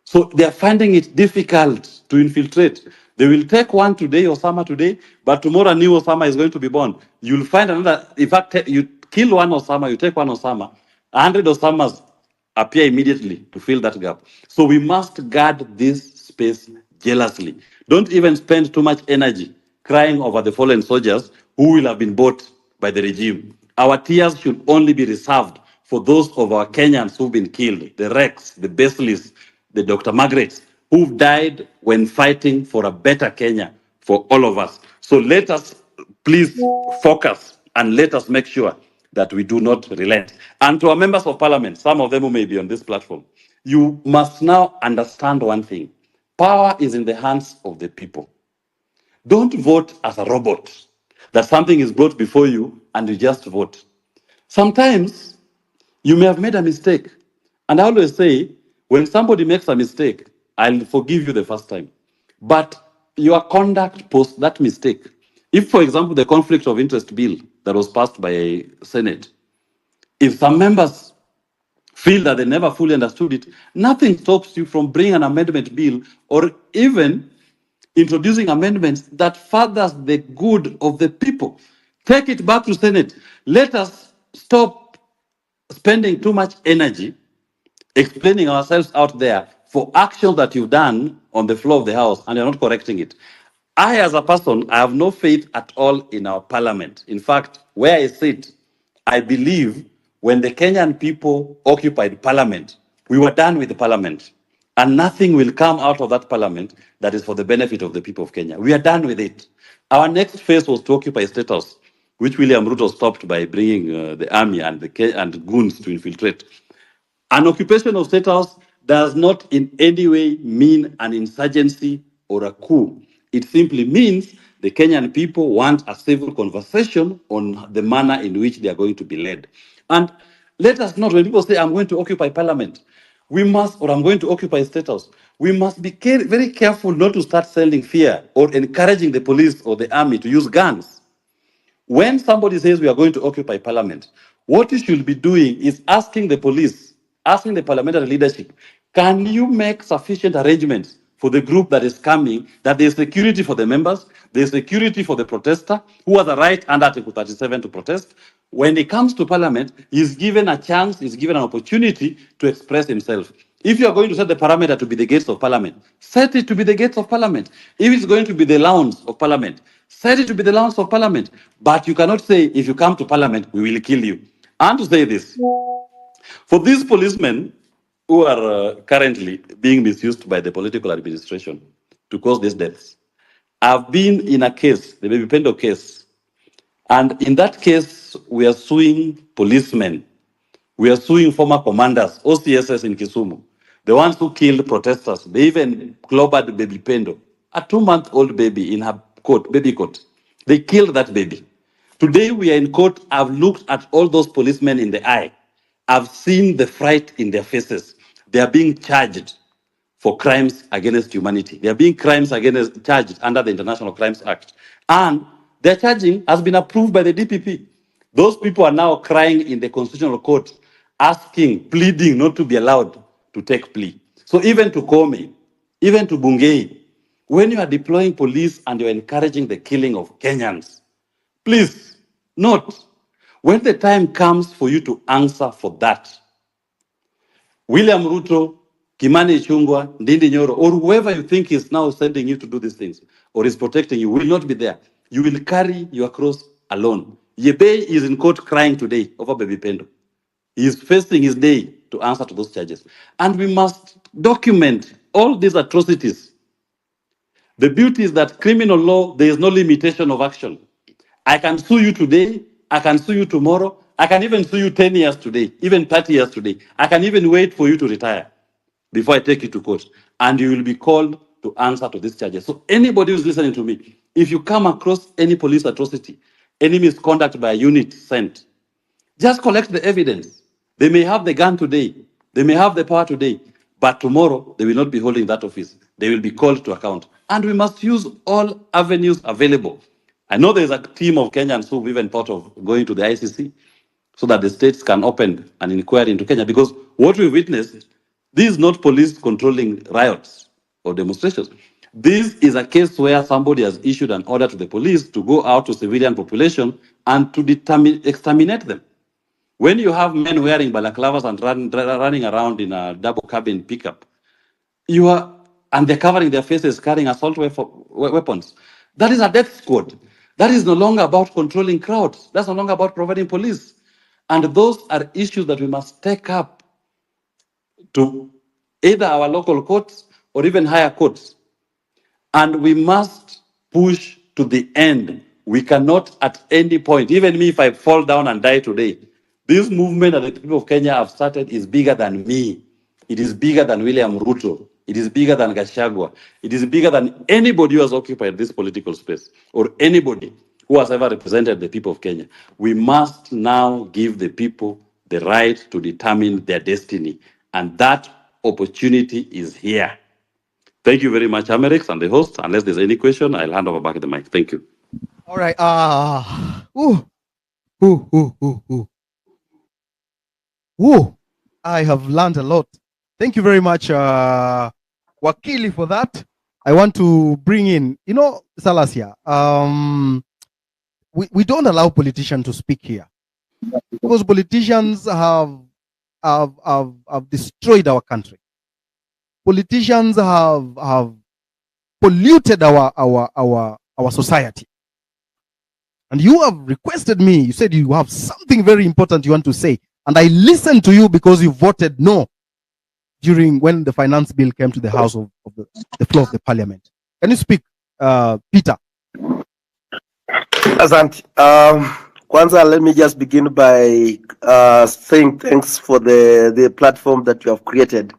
So they are finding it difficult to infiltrate. They will take one today, Osama today, but tomorrow a new Osama is going to be born. You'll find another. In fact, you kill one Osama, you take one Osama, 100 Osamas appear immediately to fill that gap. So we must guard this space jealously. Don't even spend too much energy crying over the fallen soldiers who will have been bought by the regime. Our tears should only be reserved for those of our Kenyans who've been killed, the Rex, the Basleys, the Dr. Margarets, who've died when fighting for a better Kenya for all of us. So let us please focus and let us make sure that we do not relent. And to our members of parliament, some of them who may be on this platform, you must now understand one thing. Power is in the hands of the people. Don't vote as a robot, that something is brought before you and you just vote. Sometimes you may have made a mistake. And I always say, when somebody makes a mistake, I'll forgive you the first time. But your conduct post that mistake. If, for example, the conflict of interest bill that was passed by a Senate, if some members feel that they never fully understood it, nothing stops you from bringing an amendment bill or even introducing amendments that furthers the good of the people. Take it back to Senate. Let us stop spending too much energy explaining ourselves out there for action that you've done on the floor of the house and you're not correcting it. I, as a person, I have no faith at all in our parliament. In fact, where I sit, I believe when the Kenyan people occupied parliament, we were done with the parliament. And nothing will come out of that parliament that is for the benefit of the people of Kenya. We are done with it. Our next phase was to occupy State House, which William Ruto stopped by bringing the army and the goons to infiltrate. An occupation of State House does not in any way mean an insurgency or a coup. It simply means the Kenyan people want a civil conversation on the manner in which they are going to be led. And let us not, when people say, I'm going to occupy parliament, we must, or I'm going to occupy State House, we must be very careful not to start selling fear or encouraging the police or the army to use guns. When somebody says we are going to occupy parliament, what you should be doing is asking the police, asking the parliamentary leadership, can you make sufficient arrangements for the group that is coming, that there's security for the members, there's security for the protester, who has a right under Article 37 to protest. When he comes to parliament, he's given a chance, he's given an opportunity to express himself. If you are going to set the parameter to be the gates of parliament, set it to be the gates of parliament. If it's going to be the lawns of parliament, set it to be the lawns of parliament. But you cannot say, if you come to parliament, we will kill you. And to say this, for these policemen who are currently being misused by the political administration to cause these deaths, I've been in a case, the Baby Pendo case, and in that case, we are suing policemen. We are suing former commanders, OCSS in Kisumu, the ones who killed protesters. They even clobbered Baby Pendo, a 2-month-old baby in her coat, baby coat. They killed that baby. Today we are in court. I've looked at all those policemen in the eye. I've seen the fright in their faces. They are being charged for crimes against humanity. They are being charged under the International Crimes Act. And their charging has been approved by the DPP. Those people are now crying in the Constitutional Court, asking, pleading not to be allowed to take plea. So even to Kome, even to Bungei, when you are deploying police and you're encouraging the killing of Kenyans, please note, when the time comes for you to answer for that, William Ruto, Kimani Ichung'wah, Ndindi Nyoro, or whoever you think is now sending you to do these things or is protecting you will not be there. You will carry your cross alone. Yebei is in court crying today over Baby Pendo. He is facing his day to answer to those charges. And we must document all these atrocities. The beauty is that criminal law, there is no limitation of action. I can sue you today, I can sue you tomorrow, I can even sue you 10 years today, even 30 years today. I can even wait for you to retire before I take you to court. And you will be called to answer to these charges. So anybody who's listening to me, if you come across any police atrocity, any misconduct by a unit sent, just collect the evidence. They may have the gun today, they may have the power today, but tomorrow they will not be holding that office. They will be called to account. And we must use all avenues available. I know there's a team of Kenyans who've even thought of going to the ICC so that the states can open an inquiry into Kenya. Because what we witnessed, this is not police controlling riots or demonstrations. This is a case where somebody has issued an order to the police to go out to civilian population and to exterminate them. When you have men wearing balaclavas and running around in a double cabin pickup, and they're covering their faces, carrying assault weapons. That is a death squad. That is no longer about controlling crowds. That's no longer about providing police. And those are issues that we must take up to either our local courts or even higher courts. And we must push to the end. We cannot at any point, even me, if I fall down and die today, this movement that the people of Kenya have started is bigger than me. It is bigger than William Ruto. It is bigger than Gachagua. It is bigger than anybody who has occupied this political space or anybody who has ever represented the people of Kenya. We must now give the people the right to determine their destiny. And that opportunity is here. Thank you very much, Amerix and the host. Unless there's any question, I'll hand over back the mic. Thank you. All right. Ooh. I have learned a lot. Thank you very much, Wakili, for that. I want to bring in, Salasia, we don't allow politicians to speak here because politicians have destroyed our country. Politicians have polluted our society. And you have requested me, you said you have something very important you want to say. And I listened to you because you voted no during when the finance bill came to the house of the floor of the parliament. Can you speak, Peter? Asante. Kwanza, let me just begin by saying thanks for the platform that you have created.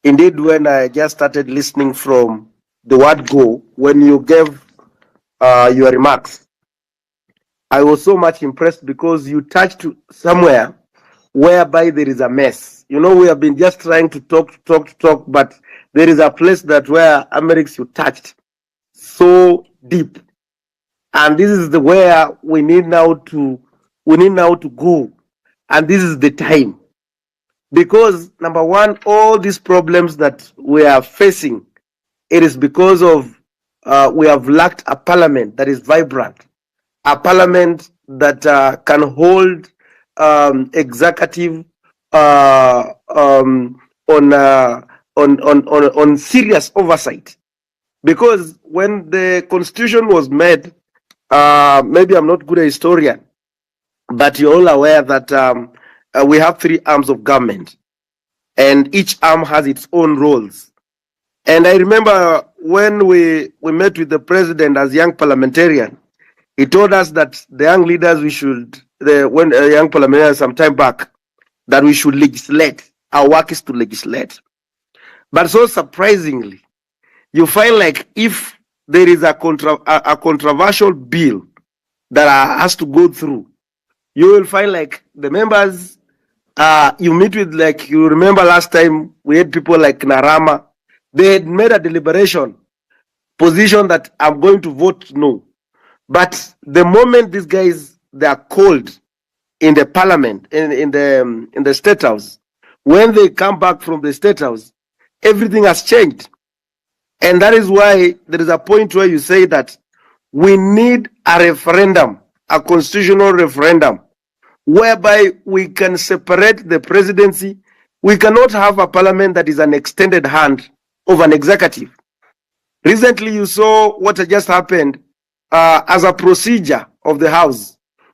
Indeed, when I just started listening from the word go, when you gave your remarks, I was so much impressed because you touched somewhere whereby there is a mess. You know, we have been just trying to talk, but there is a place that where Americs you touched so deep. And this is the where we need now to go. And this is the time. Because number one, all these problems that we are facing, it is because of we have lacked a parliament that is vibrant, a parliament that can hold executive on serious oversight. Because when the constitution was made, maybe I'm not good a historian, but you're all aware that we have 3 arms of government, and each arm has its own roles. And I remember when we met with the president as young parliamentarian, he told us that the young leaders when young parliamentarians some time back, that we should legislate. Our work is to legislate. But so surprisingly, you find like if there is a controversial bill that has to go through, you will find like the members you meet with, like you remember last time we had people like Narama, they had made a deliberation position that I'm going to vote no. But the moment these guys they are called in the parliament, in the state house, when they come back from the state house, everything has changed. And that is why there is a point where you say that we need a referendum, a constitutional referendum, whereby we can separate the presidency. We cannot have a parliament that is an extended hand of an executive. Recently, you saw what just happened as a procedure of the House.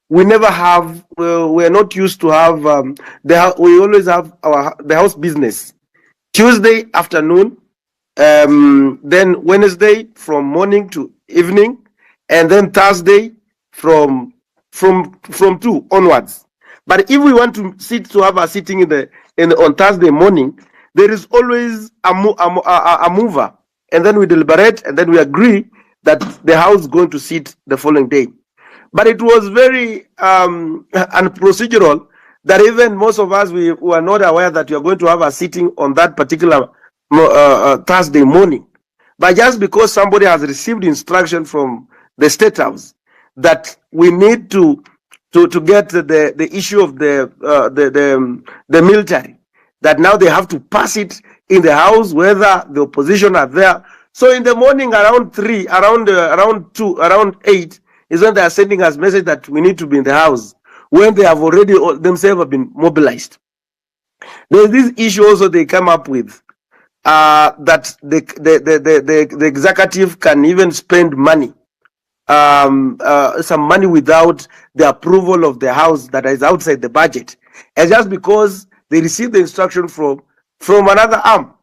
We never have, we're not used to have, we always have the House business. Tuesday afternoon, then Wednesday from morning to evening, and then Thursday from 2 onwards. But if we want to have a sitting on Thursday morning, there is always a mover, and then we deliberate, and then we agree that the House is going to sit the following day. But it was very unprocedural that even most of us we were not aware that we are going to have a sitting on that particular Thursday morning. But just because somebody has received instruction from the State House that we need to get the issue of the military, that now they have to pass it in the House whether the opposition are there. So in the morning around 3, around 2, around 8 is when they are sending us message that we need to be in the House when they have already themselves have been mobilized. There's this issue also they come up with that the executive can even spend money, some money without the approval of the House that is outside the budget, and just because they receive the instruction from another arm.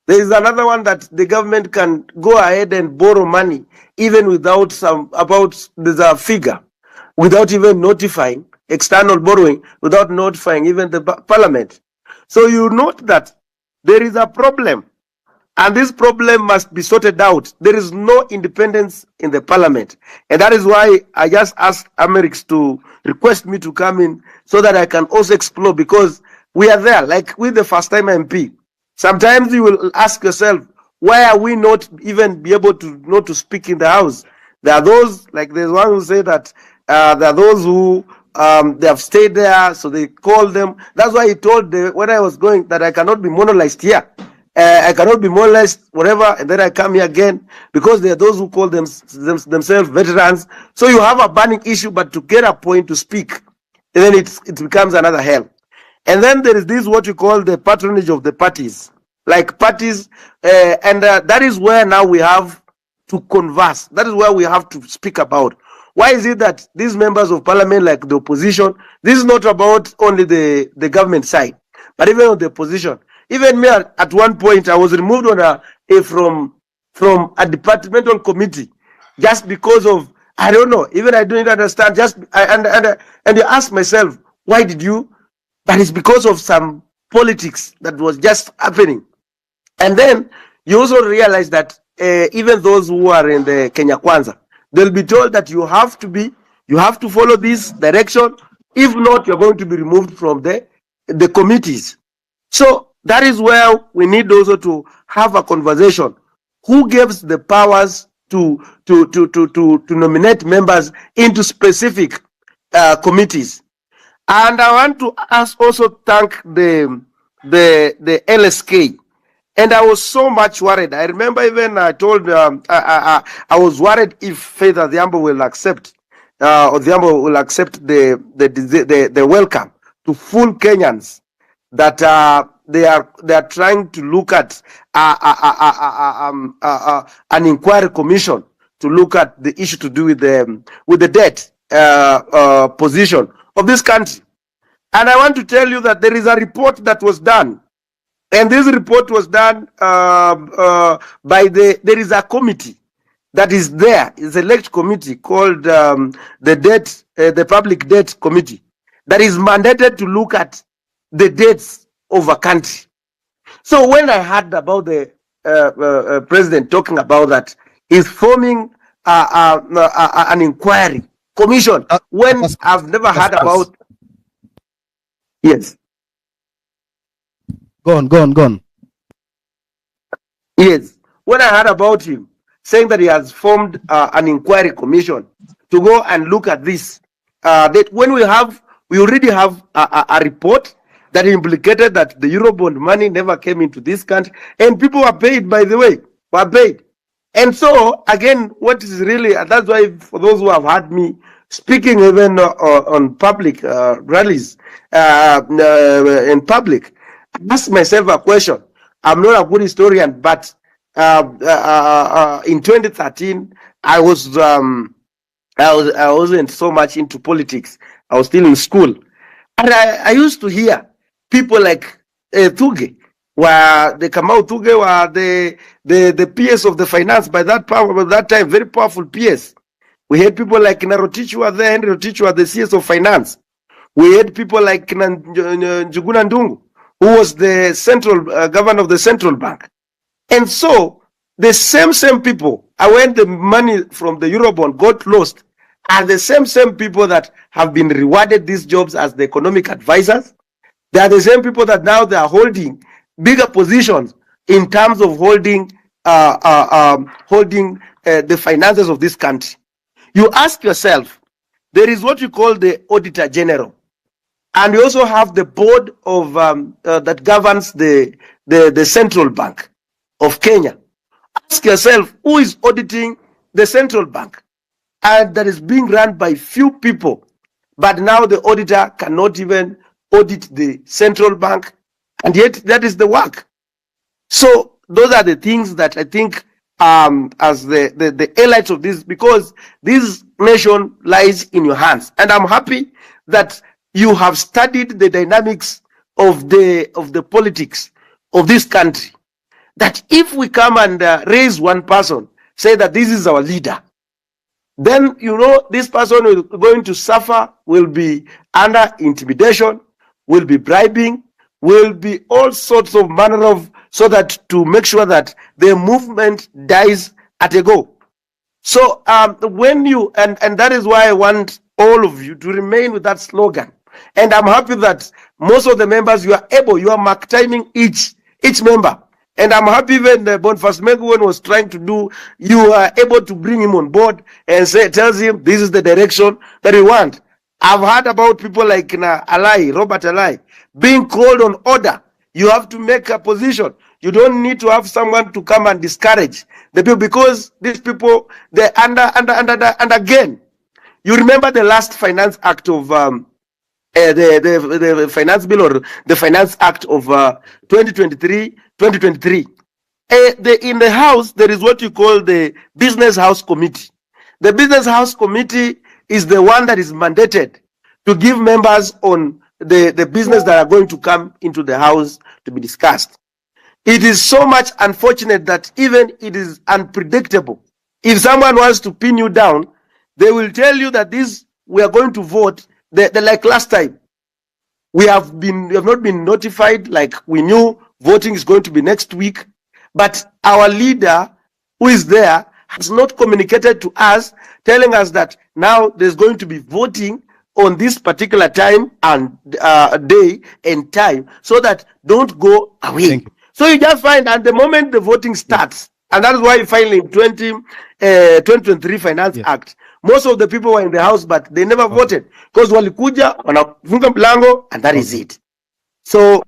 There is another one that the government can go ahead and borrow money even without there's a figure, without even notifying external borrowing, without notifying even the parliament. So you note that there is a problem, and this problem must be sorted out. There is no independence in the parliament, and that is why I just asked Americs to request me to come in so that I can also explore, because we are there, like with the first time MP. Sometimes you will ask yourself, why are we not even be able to not to speak in the House? There are those, like there's one who say that there are those who they have stayed there, so they call them. That's why he told when I was going that I cannot be monolized here. I cannot be monolized whatever, and then I come here again, because there are those who call themselves veterans. So you have a burning issue, but to get a point to speak, and then it becomes another hell. And then there is this what we call the patronage of the parties, like parties, and that is where now we have to converse. That is where we have to speak about. Why is it that these members of parliament, like the opposition, this is not about only the government side, but even on the opposition. Even me, at one point, I was removed on from a departmental committee just because of, I don't know, even I don't understand. And you ask myself, why did you? But it's because of some politics that was just happening. And then you also realize that even those who are in the Kenya Kwanza, they'll be told that you have to follow this direction. If not, you're going to be removed from the committees. So that is where we need also to have a conversation. Who gives the powers to nominate members into specific committees? And I want to also thank the LSK. And I was so much worried. I remember even I told I was worried if Faith Adhiambo will accept Odhiambo will accept the welcome to full Kenyans that they are trying to look at an inquiry commission to look at the issue to do with the debt position of this country. And I want to tell you that there is a report that was done. And this report was done by there is a committee that is there, is a select committee called the Public Debt Committee that is mandated to look at the debts of a country. So when I heard about the president talking about that, he's forming an inquiry commission when I've never heard about. Yes. Go on. Yes. When I heard about him saying that he has formed an inquiry commission to go and look at this, that when we already have a report that implicated that the Eurobond money never came into this country, and people were paid, by the way, were paid. And so, again, what is really, that's why for those who have heard me speaking even on public rallies in public, I ask myself a question. I'm not a good historian, but in 2013, I wasn't so much into politics. I was still in school, and I used to hear people like Thuge, where the Kamau Thuge were the PS of the finance by that time, very powerful PS. We had people like Narotich were there, Henry Rotich were the CS of finance. We had people like Njuguna Ndungu, who was the central governor of the central bank. And so the same people, when the money from the Eurobond got lost, are the same people that have been rewarded these jobs as the economic advisors. They are the same people that now they are holding bigger positions in terms of holding the finances of this country. You ask yourself, there is what you call the Auditor General. And we also have the board of that governs the central bank of Kenya. Ask yourself, who is auditing the central bank? And that is being run by few people. But now the auditor cannot even audit the central bank. And yet that is the work. So those are the things that I think as the highlights of this, because this nation lies in your hands. And I'm happy that you have studied the dynamics of the politics of this country. That if we come and raise one person, say that this is our leader, then this person is going to suffer, will be under intimidation, will be bribing, will be all sorts of manner of, so that to make sure that the movement dies at a go. So when you, and that is why I want all of you to remain with that slogan. And I'm happy that most of the members, you are mark timing each member. And I'm happy when Boniface Menguwen was trying to do, you are able to bring him on board and tells him this is the direction that we want. I've heard about people like Robert Alai, being called on order. You have to make a position. You don't need to have someone to come and discourage the people, because these people, they're under, and again, you remember the last Finance Act of the Finance Bill or the Finance Act of 2023. In the house, there is what you call the business house committee. The business house committee is the one that is mandated to give members on the business that are going to come into the house to be discussed. It is so much unfortunate that even it is unpredictable. If someone wants to pin you down, they will tell you that we are going to vote. Like last time, we have not been notified. Like we knew voting is going to be next week, but our leader who is there has not communicated to us, telling us that now there's going to be voting on this particular time and day and time, so that don't go away. Thank you. So you just find at the moment the voting starts, and that is why finally in 2023 Finance Act, most of the people were in the house, but they never voted because walikuja wanafunga mlango, and that is it. So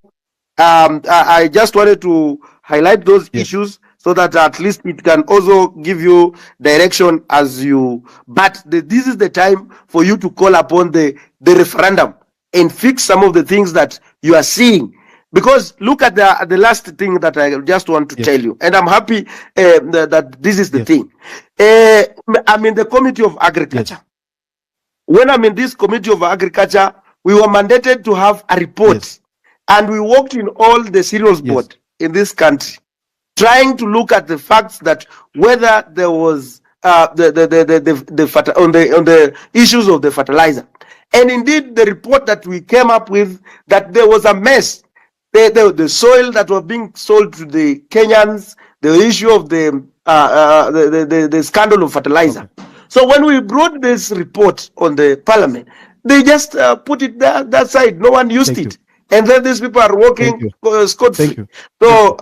I just wanted to highlight those issues so that at least it can also give you direction as you. But this is the time for you to call upon the referendum and fix some of the things that you are seeing. Because look at the last thing that I just want to tell you, and I'm happy that this is the thing. I'm in the Committee of Agriculture. When I'm in this Committee of Agriculture, we were mandated to have a report, and we worked in all the cereals board in this country, trying to look at the facts that whether there was on the issues of the fertilizer. And indeed, the report that we came up with, that there was a mess. The soil that was being sold to the Kenyans, the issue of the scandal of fertilizer. So when we brought this report on the parliament, they just put it that side. No one used it. And then these people are working scot-free. So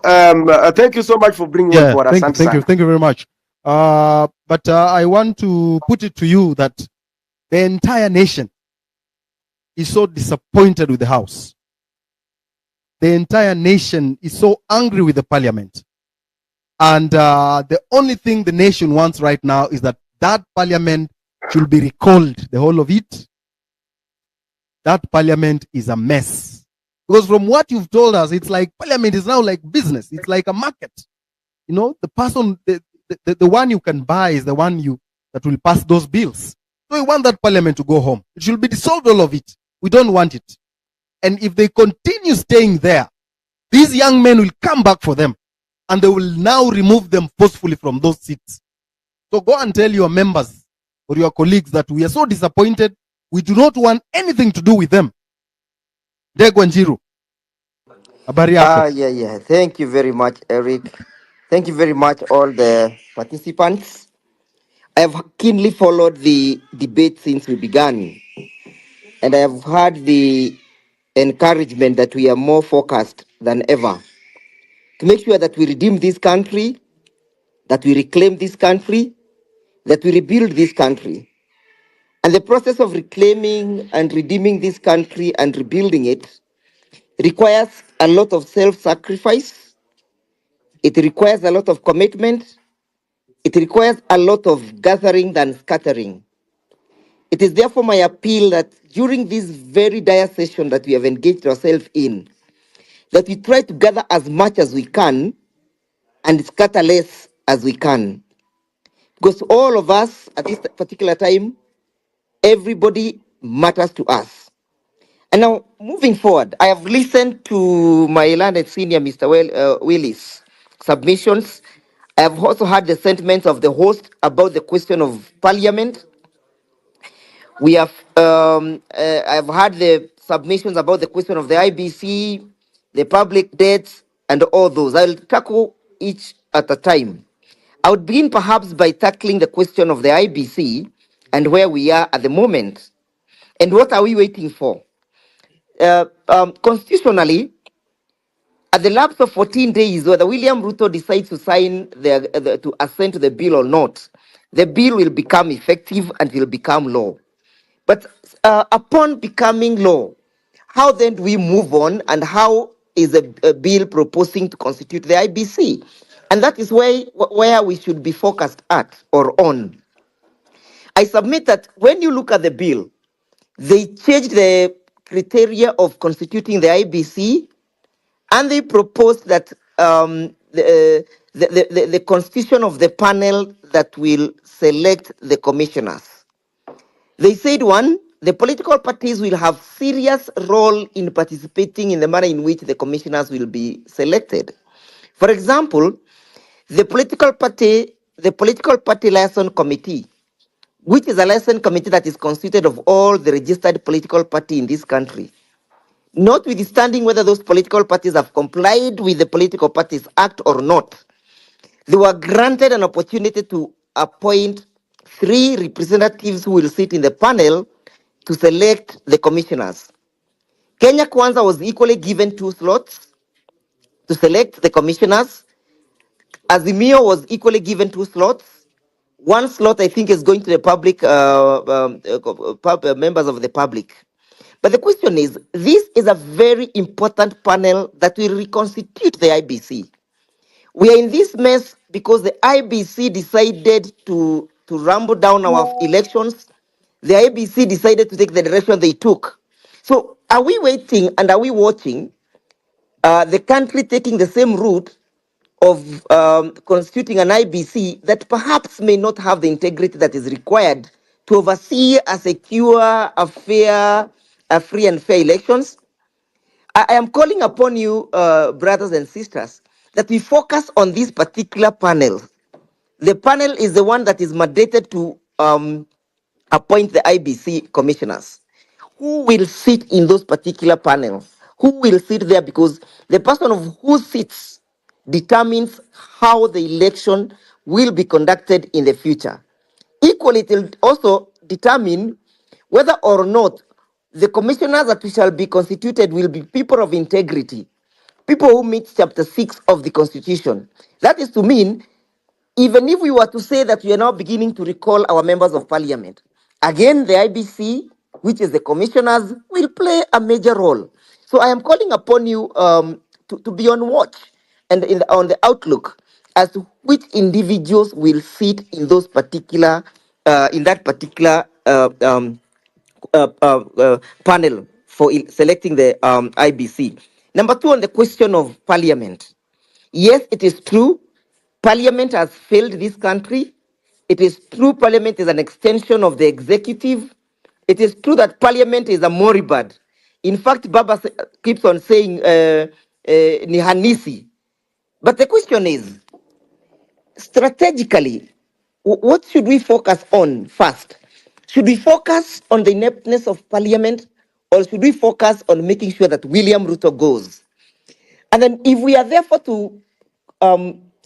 thank you so much for bringing it for us. Thank you very much. But I want to put it to you that the entire nation is so disappointed with the House. The entire nation is so angry with the parliament. And the only thing the nation wants right now is that parliament should be recalled, the whole of it. That parliament is a mess. Because from what you've told us, it's like parliament is now like business. It's like a market. You know, the person, the one you can buy is the one that will pass those bills. So we want that parliament to go home. It should be dissolved, all of it. We don't want it. And if they continue staying there, these young men will come back for them, and they will now remove them forcefully from those seats. So go and tell your members or your colleagues that we are so disappointed. We do not want anything to do with them. Degwanjiru. Yeah. Thank you very much, Eric. Thank you very much, all the participants. I have keenly followed the debate since we began, and I have heard the encouragement that we are more focused than ever to make sure that we redeem this country, that we reclaim this country, that we rebuild this country. And the process of reclaiming and redeeming this country and rebuilding it requires a lot of self-sacrifice. It requires a lot of commitment. It requires a lot of gathering than scattering. It is therefore my appeal that during this very dire session that we have engaged ourselves in, that we try to gather as much as we can and scatter less as we can. Because all of us at this particular time, everybody matters to us. And now, moving forward, I have listened to my learned senior, Mr. Willis' submissions. I have also heard the sentiments of the host about the question of parliament. We have, I've heard the submissions about the question of the IBC, the public debts, and all those. I'll tackle each at a time. I would begin perhaps by tackling the question of the IBC and where we are at the moment. And what are we waiting for? Constitutionally, at the lapse of 14 days, whether William Ruto decides to sign to assent to the bill or not, the bill will become effective and will become law. But upon becoming law, how then do we move on, and how is a bill proposing to constitute the IBC? And that is where we should be focused at or on. I submit that when you look at the bill, they changed the criteria of constituting the IBC, and they proposed that the constitution of the panel that will select the commissioners. They said one, the political parties will have serious role in participating in the manner in which the commissioners will be selected. For example, the political party liaison committee, which is a liaison committee that is constituted of all the registered political party in this country, notwithstanding whether those political parties have complied with the Political Parties Act or not, they were granted an opportunity to appoint 3 representatives who will sit in the panel to select the commissioners. Kenya Kwanza was equally given 2 slots to select the commissioners. Azimio was equally given 2 slots. 1 slot, I think, is going to the public, members of the public. But the question is, this is a very important panel that will reconstitute the IBC. We are in this mess because the IBC decided to ramble down our elections. The IBC decided to take the direction they took. So are we waiting and are we watching the country taking the same route of constituting an IBC that perhaps may not have the integrity that is required to oversee a secure, a fair, a free and fair elections? I am calling upon you, brothers and sisters, that we focus on this particular panel. The panel is the one that is mandated to appoint the IBC commissioners. Who will sit in those particular panels? Who will sit there? Because the person of who sits determines how the election will be conducted in the future. Equally, it will also determine whether or not the commissioners that we shall be constituted will be people of integrity, people who meet chapter 6 of the constitution. That is to mean, even if we were to say that we are now beginning to recall our members of parliament, again, the IBC, which is the commissioners, will play a major role. So I am calling upon you to be on watch and on the outlook as to which individuals will sit in those particular, in that particular panel for selecting the IBC. Number 2, on the question of parliament. Yes, it is true. Parliament has failed this country. It is true Parliament is an extension of the executive. It is true that Parliament is a moribund. In fact, Baba keeps on saying ni hanisi. But the question is, strategically, what should we focus on first? Should we focus on the ineptness of Parliament, or should we focus on making sure that William Ruto goes? And then, if we are therefore to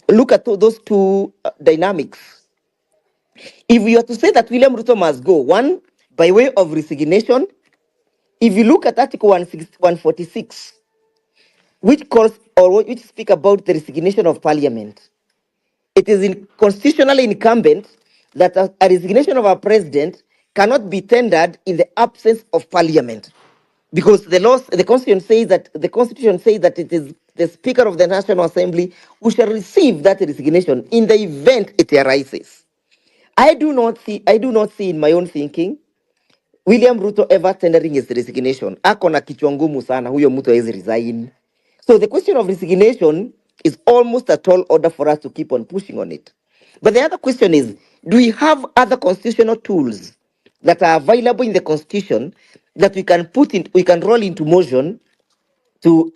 look at those 2 dynamics, if we are to say that William Ruto must go, 1, by way of resignation, if you look at Article 146, which calls or which speak about the resignation of Parliament, it is constitutionally incumbent that a resignation of a president cannot be tendered in the absence of Parliament, because the Constitution says that it is the Speaker of the National Assembly who shall receive that resignation in the event it arises. I do not see in my own thinking William Ruto ever tendering his resignation. Ako na kichwa ngumu sana, huyo mtu hawezi resign. So the question of resignation is almost a tall order for us to keep on pushing on it. But the other question is, do we have other constitutional tools that are available in the constitution that we can roll into motion to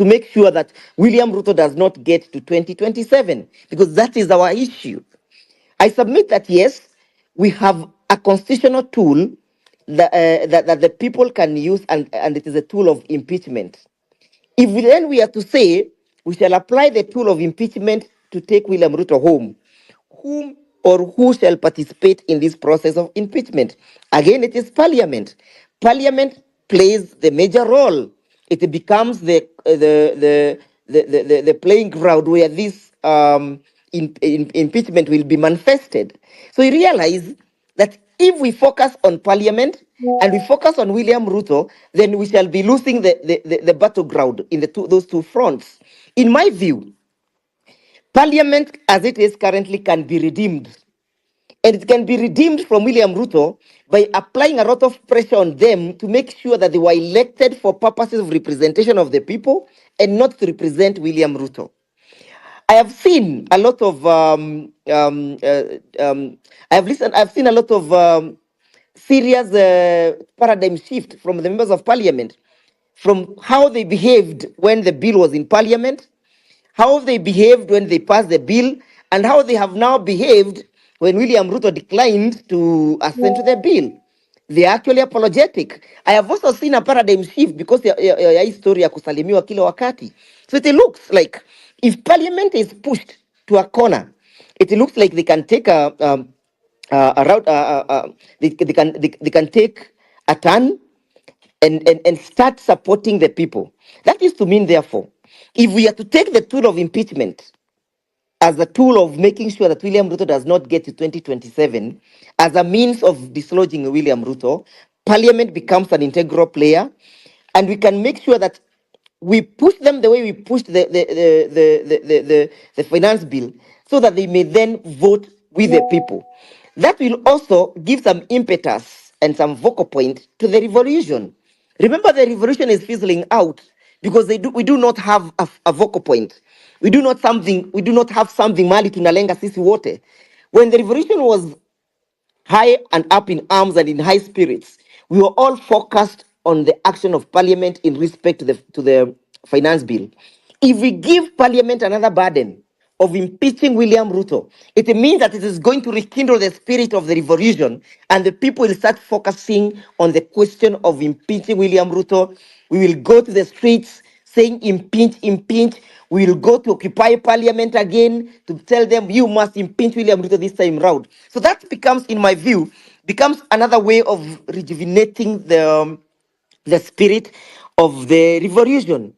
make sure that William Ruto does not get to 2027? Because that is our issue. I submit that yes, we have a constitutional tool that the people can use, and it is a tool of impeachment. If we are to say we shall apply the tool of impeachment to take William Ruto home, whom or who shall participate in this process of impeachment? Again, it is Parliament. Parliament plays the major role. It becomes the playing ground where this impeachment will be manifested. So you realize that if we focus on Parliament and we focus on William Ruto, then we shall be losing the battleground in those 2 fronts. In my view, Parliament as it is currently can be redeemed. And it can be redeemed from William Ruto by applying a lot of pressure on them to make sure that they were elected for purposes of representation of the people and not to represent William Ruto. I have seen a lot of I've seen a lot of serious paradigm shift from the members of parliament, from how they behaved when the bill was in parliament, how they behaved when they passed the bill, and how they have now behaved when William Ruto declined to assent to the bill. They are actually apologetic. I have also seen a paradigm shift because ya hii story ya kusalimiwa kila wakati. So it looks like if parliament is pushed to a corner, it looks like they can take a route, they can take a turn and start supporting the people. That is to mean, therefore, if we are to take the tool of impeachment as a tool of making sure that William Ruto does not get to 2027, as a means of dislodging William Ruto, Parliament becomes an integral player, and we can make sure that we push them the way we pushed the finance bill, so that they may then vote with the people. That will also give some impetus and some vocal point to the revolution. Remember, the revolution is fizzling out because we do not have a vocal point. We do not have something mali tunalenga sisi wote. When the revolution was high and up in arms and in high spirits, we were all focused on the action of parliament in respect to the finance bill. If we give parliament another burden of impeaching William Ruto, it means that it is going to rekindle the spirit of the revolution, and the people will start focusing on the question of impeaching William Ruto. We will go to the streets saying impeach, impeach. We will go to occupy parliament again to tell them you must impeach William Ruto this time round. So that becomes, in my view, becomes another way of rejuvenating the spirit of the revolution.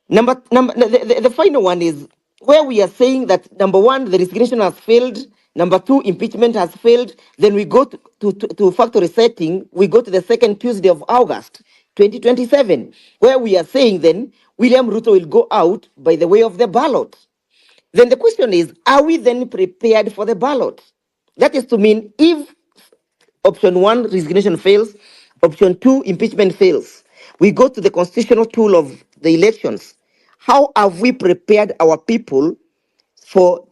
The final one is where we are saying that number one, the resignation has failed. Number two, impeachment has failed. Then we go to factory setting. We go to the second Tuesday of August 2027, where we are saying then William Ruto will go out by the way of the ballot. Then the question is, are we then prepared for the ballot? That is to mean if option one, resignation fails. Option two, impeachment fails. We go to the constitutional tool of the elections. How have we prepared our people for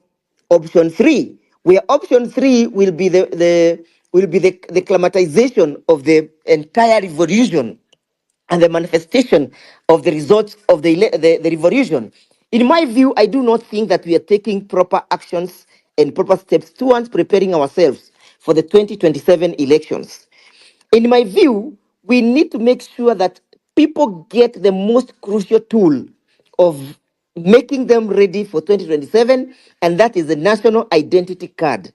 option three? Where option three will be the climatization of the entire revolution and the manifestation of the results of the revolution. In my view, I do not think that we are taking proper actions and proper steps towards preparing ourselves for the 2027 elections. In my view, we need to make sure that people get the most crucial tool of making them ready for 2027, and that is the national identity card.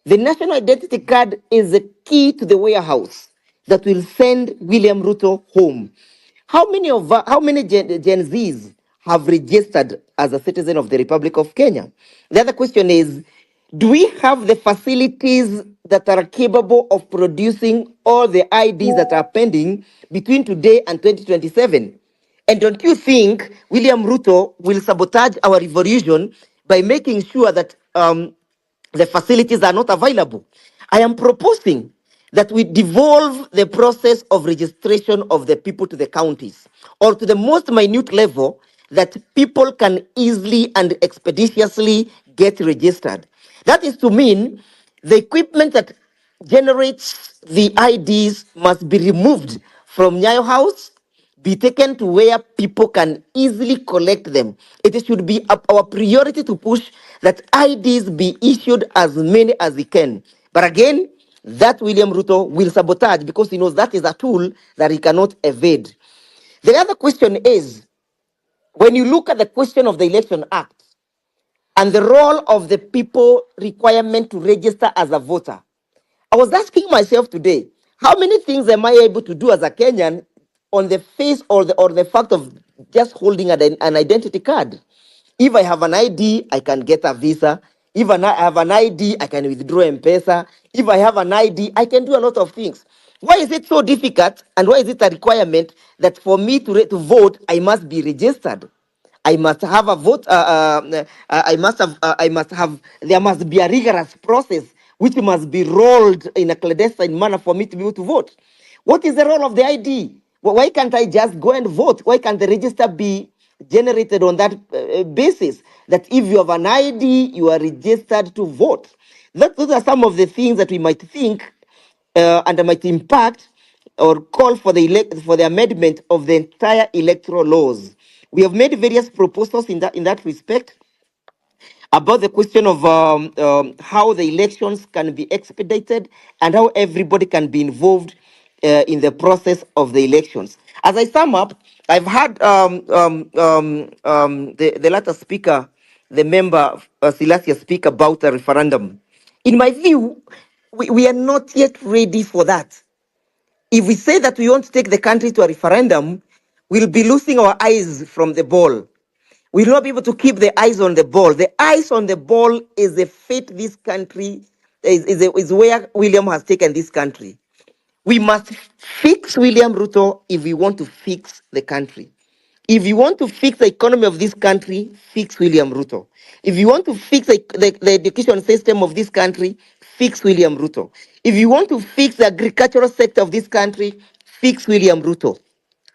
The national identity card is the key to the warehouse that will send William Ruto home. How many Gen Zs have registered as a citizen of the Republic of Kenya? The other question is, do we have the facilities that are capable of producing all the IDs that are pending between today and 2027? And don't you think William Ruto will sabotage our revolution by making sure that the facilities are not available? I am proposing that we devolve the process of registration of the people to the counties, or to the most minute level that people can easily and expeditiously get registered. That is to mean the equipment that generates the IDs must be removed from Nyayo House, be taken to where people can easily collect them. It should be our priority to push that IDs be issued as many as we can. But again, that William Ruto will sabotage because he knows that is a tool that he cannot evade. The other question is, when you look at the question of the Election Act and the role of the people requirement to register as a voter, I was asking myself today, how many things am I able to do as a Kenyan on the face or the fact of just holding an identity card? If I have an ID, I can get a visa. If I have an ID, I can withdraw M-Pesa. If I have an ID, I can do a lot of things. Why is it so difficult, and why is it a requirement that for me to vote, I must be registered? I must have a vote. I must have. There must be a rigorous process which must be rolled in a clandestine manner for me to be able to vote. What is the role of the ID? Why can't I just go and vote? Why can't the register be generated on that basis? that if you have an ID, you are registered to vote. Those are some of the things that we might think and might impact or call for for the amendment of the entire electoral laws. We have made various proposals in that respect about the question of how the elections can be expedited and how everybody can be involved in the process of the elections. As I sum up, I've had the latter speaker, the member Silasia, speak about a referendum. In my view, we are not yet ready for that. If we say that we want to take the country to a referendum, we'll be losing our eyes from the ball. We'll not be able to keep the eyes on the ball. The eyes on the ball is the fate this country is where William has taken this country. We must fix William Ruto if we want to fix the country. If you want to fix the economy of this country, fix William Ruto. If you want to fix the education system of this country, fix William Ruto. If you want to fix the agricultural sector of this country, fix William Ruto.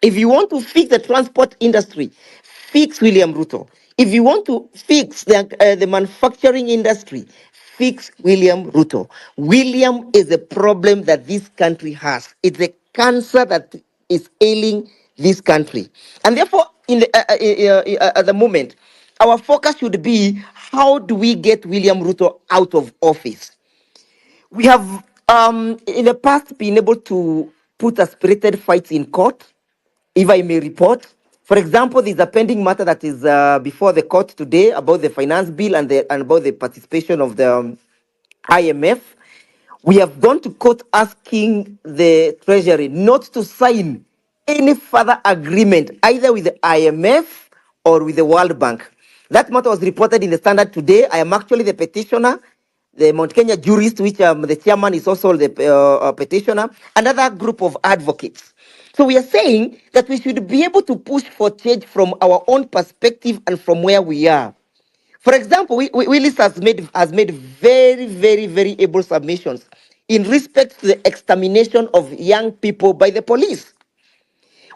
If you want to fix the transport industry, fix William Ruto. If you want to fix the manufacturing industry, fix William Ruto. William is a problem that this country has. It's a cancer that is ailing this country. And therefore, at the moment, our focus should be how do we get William Ruto out of office? We have, in the past, been able to put a spirited fight in court, if I may report. For example, there's a pending matter that is before the court today about the finance bill and about the participation of the IMF. We have gone to court asking the Treasury not to sign any further agreement either with the IMF or with the World Bank. That matter was reported in the Standard today. I am actually the petitioner, the Mount Kenya jurist, which the chairman is also the petitioner, another group of advocates. So we are saying that we should be able to push for change from our own perspective and from where we are. For example, Willis has made very, very, very able submissions in respect to the extermination of young people by the police.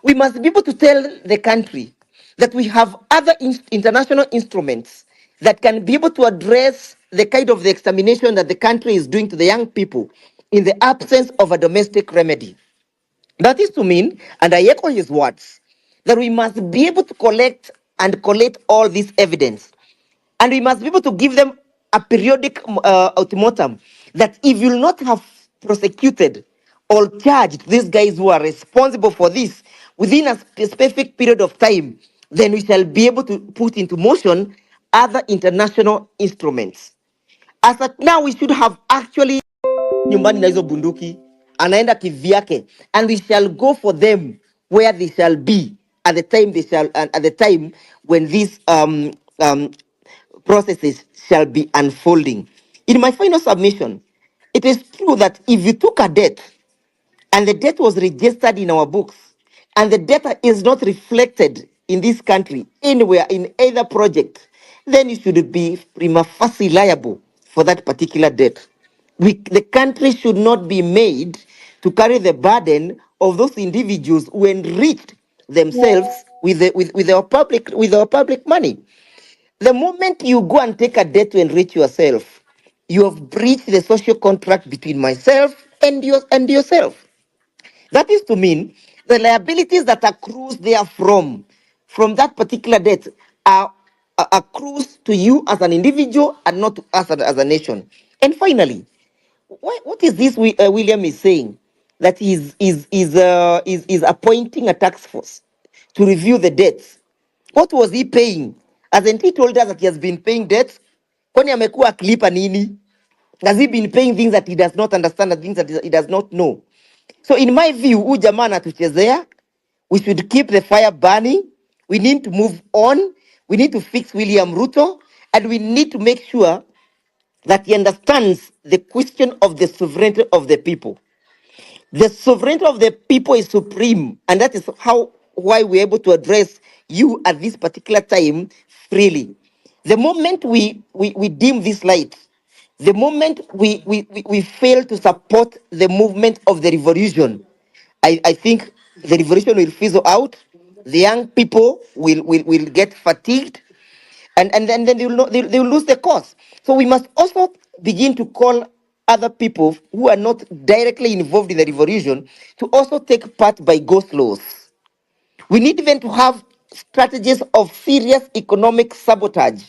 We must be able to tell the country that we have other international instruments that can be able to address the kind of the extermination that the country is doing to the young people in the absence of a domestic remedy. That is to mean, and I echo his words, that we must be able to collect all this evidence. And we must be able to give them a periodic ultimatum that if you'll not have prosecuted or charged these guys who are responsible for this within a specific period of time, then we shall be able to put into motion other international instruments. As at now, we should have actually nyumbani na hizo bunduki anaenda kivyake, and we shall go for them where they shall be at the time at the time when these processes shall be unfolding. In my final submission, it is true that if you took a debt and the debt was registered in our books and the debt is not reflected in this country anywhere in either project, then you should be prima facie liable for that particular debt. The country should not be made to carry the burden of those individuals who enriched themselves with our public money. The moment you go and take a debt to enrich yourself, you have breached the social contract between myself and yourself. That is to mean the liabilities that accrues therefrom from that particular debt are accrues to you as an individual and not to us as a nation. And finally, what is this William is saying? That is appointing a task force to review the debts. What was he paying? Hasn't he told us that he has been paying debts? Kwani amekuwa akilipa nini? Has he been paying things that he does not understand and things that he does not know? So in my view, huyu jamaa anatuchezea. We should keep the fire burning. We need to move on. We need to fix William Ruto. And we need to make sure that he understands the question of the sovereignty of the people. The sovereignty of the people is supreme, and that is why we're able to address you at this particular time freely. The moment we dim this light, the moment we fail to support the movement of the revolution, I think the revolution will fizzle out. The young people will get fatigued, and then they will not, they will lose the cause. So we must also begin to call other people who are not directly involved in the revolution to also take part by go slows. We need even to have strategies of serious economic sabotage.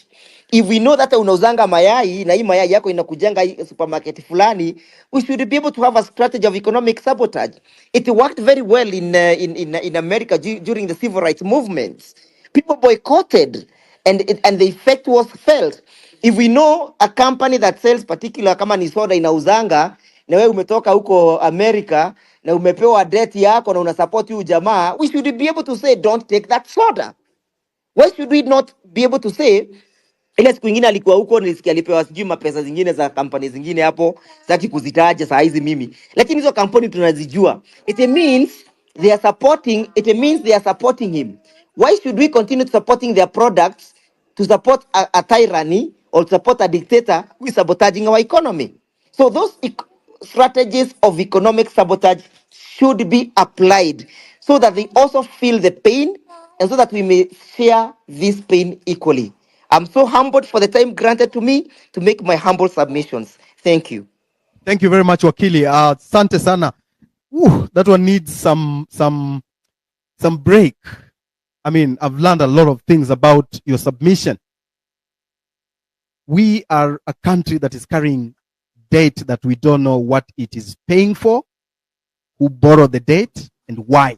If we know that unauzanga mayai na hii mayai yako inakujanga hii supermarket fulani, we should be able to have a strategy of economic sabotage. It worked very well in America during the civil rights movements. People boycotted, and the effect was felt. If we know a company that sells particular, kama ni soda inauzanga, na wewe umetoka huko America na umepewa debt yako na unasupport huyu jamaa, we should be able to say don't take that soda. Why should we not be able to say, ile siku ingine alikuwa huko nilisikia alipewa sijui mapesa zingine za kampani zingine hapo, sitaki kuzitaja saa hizi mimi, lakini hizo kampuni tunazijua. It means they are supporting him. Why should we continue supporting their products to support a tyranny or support a dictator who is sabotaging our economy? So those strategies of economic sabotage should be applied so that they also feel the pain and so that we may share this pain equally. I'm so humbled for the time granted to me to make my humble submissions. Thank you. Thank you very much, Wakili. Asante sana. That one needs some break. I mean, I've learned a lot of things about your submission. We are a country that is carrying debt that we don't know what it is paying for, who borrowed the debt, and why.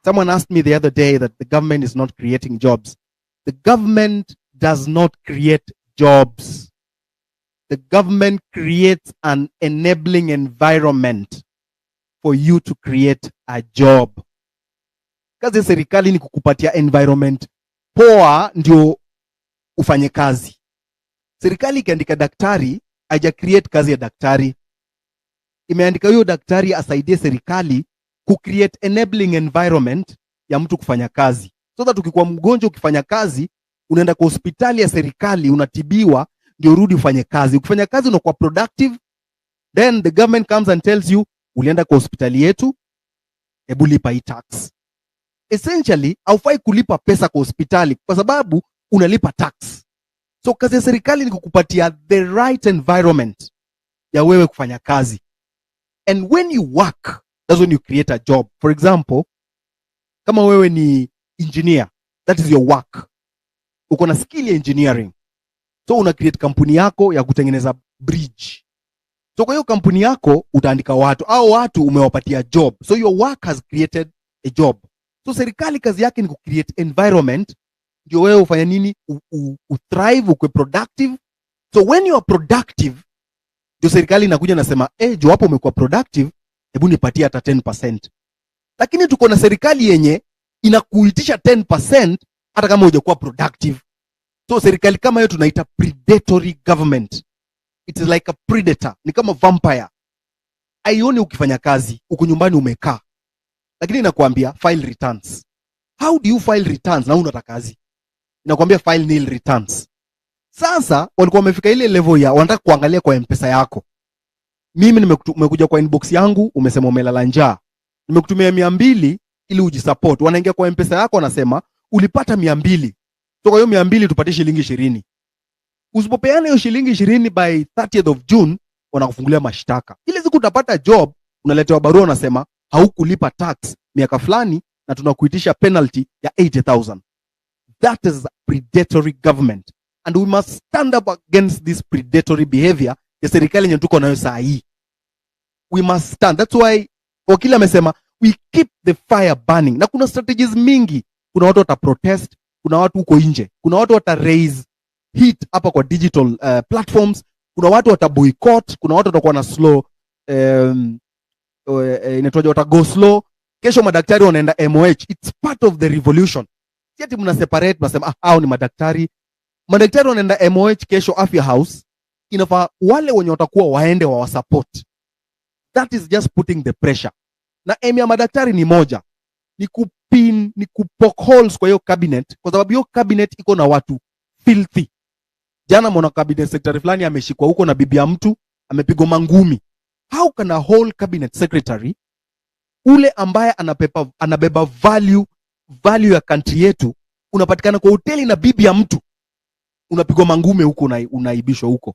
Someone asked me the other day that the government is not creating jobs. The government does not create jobs. The government creates an enabling environment for you to create a job. Kazi ya serikali ni kukupatia environment poa ndio ufanye kazi. Serikali ikiandika daktari, haija create kazi ya daktari. Imeandika huyo daktari asaidie serikali create enabling environment ya mtu kufanya kazi. So that ukikuwa mgonjwa ukifanya kazi, unaenda kwa hospitali ya serikali, unatibiwa, ndio urudi ufanye kazi. Ukifanya kazi unakuwa productive, then the government comes and tells you, ulienda kwa hospitali yetu, hebu lipa hii tax. Essentially, haufai kulipa pesa kwa hospitali kwa sababu unalipa tax. So kazi ya serikali ni kukupatia the right environment ya wewe kufanya kazi. And when you work, that's when you create a job. For example, kama wewe ni engineer, that is your work. Uko na skill ya engineering. So una create kampuni yako ya kutengeneza bridge. So kwa hiyo kampuni yako utaandika watu, au watu umewapatia job. So your work has created a job. So serikali kazi yake ni create environment ndio wewe ufanye nini? Thrive, ukwe productive. So when you are productive, ndio serikali inakuja nasema, jo hapo umekuwa productive, hebu nipatie hata 10%. Lakini tuko na serikali yenye inakuitisha 10% hata kama hujakuwa productive. So serikali kama hiyo tunaita predatory government. It is like a predator, ni kama vampire. Aioni ukifanya kazi, uko nyumbani umekaa. Lakini inakuambia file returns. How do you file returns na unataka kazi? Inakuambia file nil returns. Sasa walikuwa wamefika ile level ya wanataka kuangalia kwa M-Pesa yako. Mimi nimekuja kwa inbox yangu, umesema umelala njaa. Nimekutumia 200 ili ujisupport. Wanaingia kwa M-Pesa yako wanasema ulipata 200. So kwa hiyo 200 tupatie shilingi 20. Usipopeana hiyo shilingi 20 by 30th of June, wanakufungulia mashtaka. Ile siku utapata job, unaletewa barua unasema haukulipa tax miaka fulani na tunakuitisha penalty ya 80,000. That is predatory government. And we must stand up against this predatory behavior ya serikali yenye tuko nayo saa hii. We must stand. That's why wakili amesema we keep the fire burning. Na kuna strategies mingi. Kuna watu wata protest, kuna watu huko nje, kuna watu wata raise heat hapa kwa digital platforms, kuna watu wata boycott, kuna watu watakuwa na slow inatoja wata go slow. Kesho madaktari wanaenda MOH. It's part of the revolution. Si ati mna separate mnasema hao ni madaktari. Madaktari wanaenda MOH kesho Afya House. Inafaa wale wenye watakuwa waende wa support. That is just putting the pressure. Na aim ya madaktari ni moja. Ni kupoke holes kwa hiyo cabinet, kwa sababu hiyo cabinet iko na watu filthy. Jana mwana cabinet secretary fulani ameshikwa huko na bibi ya mtu, amepigwa mangumi. How can a whole cabinet secretary, ule ambaye anabeba value ya country yetu, unapatikana kwa hoteli na bibi ya mtu, unapigwa mangume huko, unaibishwa huko.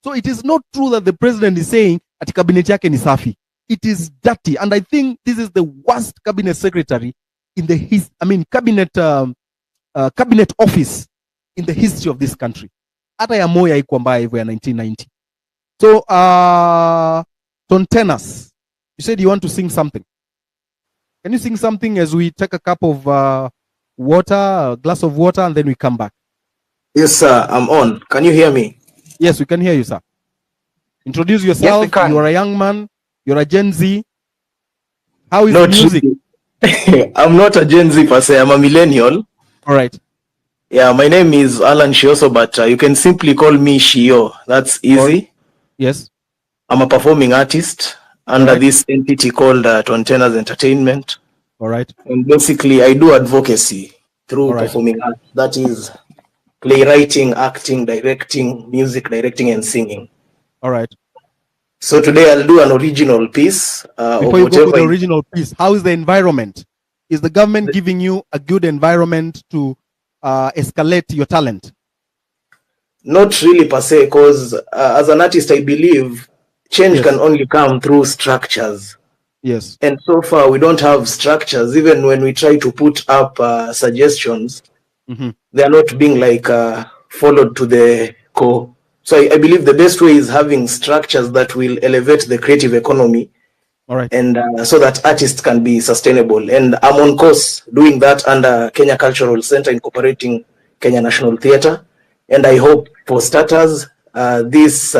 So it is not true that the president is saying ati cabinet yake ni safi. It is dirty, and I think this is the worst cabinet secretary in the cabinet office in the history of this country. Hata ya Moi haikuwa mbaya hivyo ya 1990. So Tontenas, you said you want to sing something. Can you sing something as we take a cup of water, a glass of water, and then we come back? Yes, sir. I'm on. Can you hear me? Yes, we can hear you, sir. Introduce yourself. Yes, we can. You are a young man. You're a Gen Z. How is Not the music? really. I'm not a Gen Z per se. I'm a millennial. All right. Yeah, my name is Alan Shioso, but you can simply call me Shio. That's easy. Yes. I'm a performing artist under this entity called Tontenas Entertainment. All right. And basically, I do advocacy through performing art. That is playwriting, acting, directing, music directing, and singing. All right. So today I'll do an original piece. Before you go to the original piece, how is the environment? Is the government giving you a good environment to escalate your talent? Not really per se, because as an artist, I believe change can only come through structures. Yes. And so far, we don't have structures. Even when we try to put up suggestions, they are not being followed to the core. So I believe the best way is having structures that will elevate the creative economy. All right. And so that artists can be sustainable. And I'm on course doing that under Kenya Cultural Center, incorporating Kenya National Theatre. And I hope for starters, this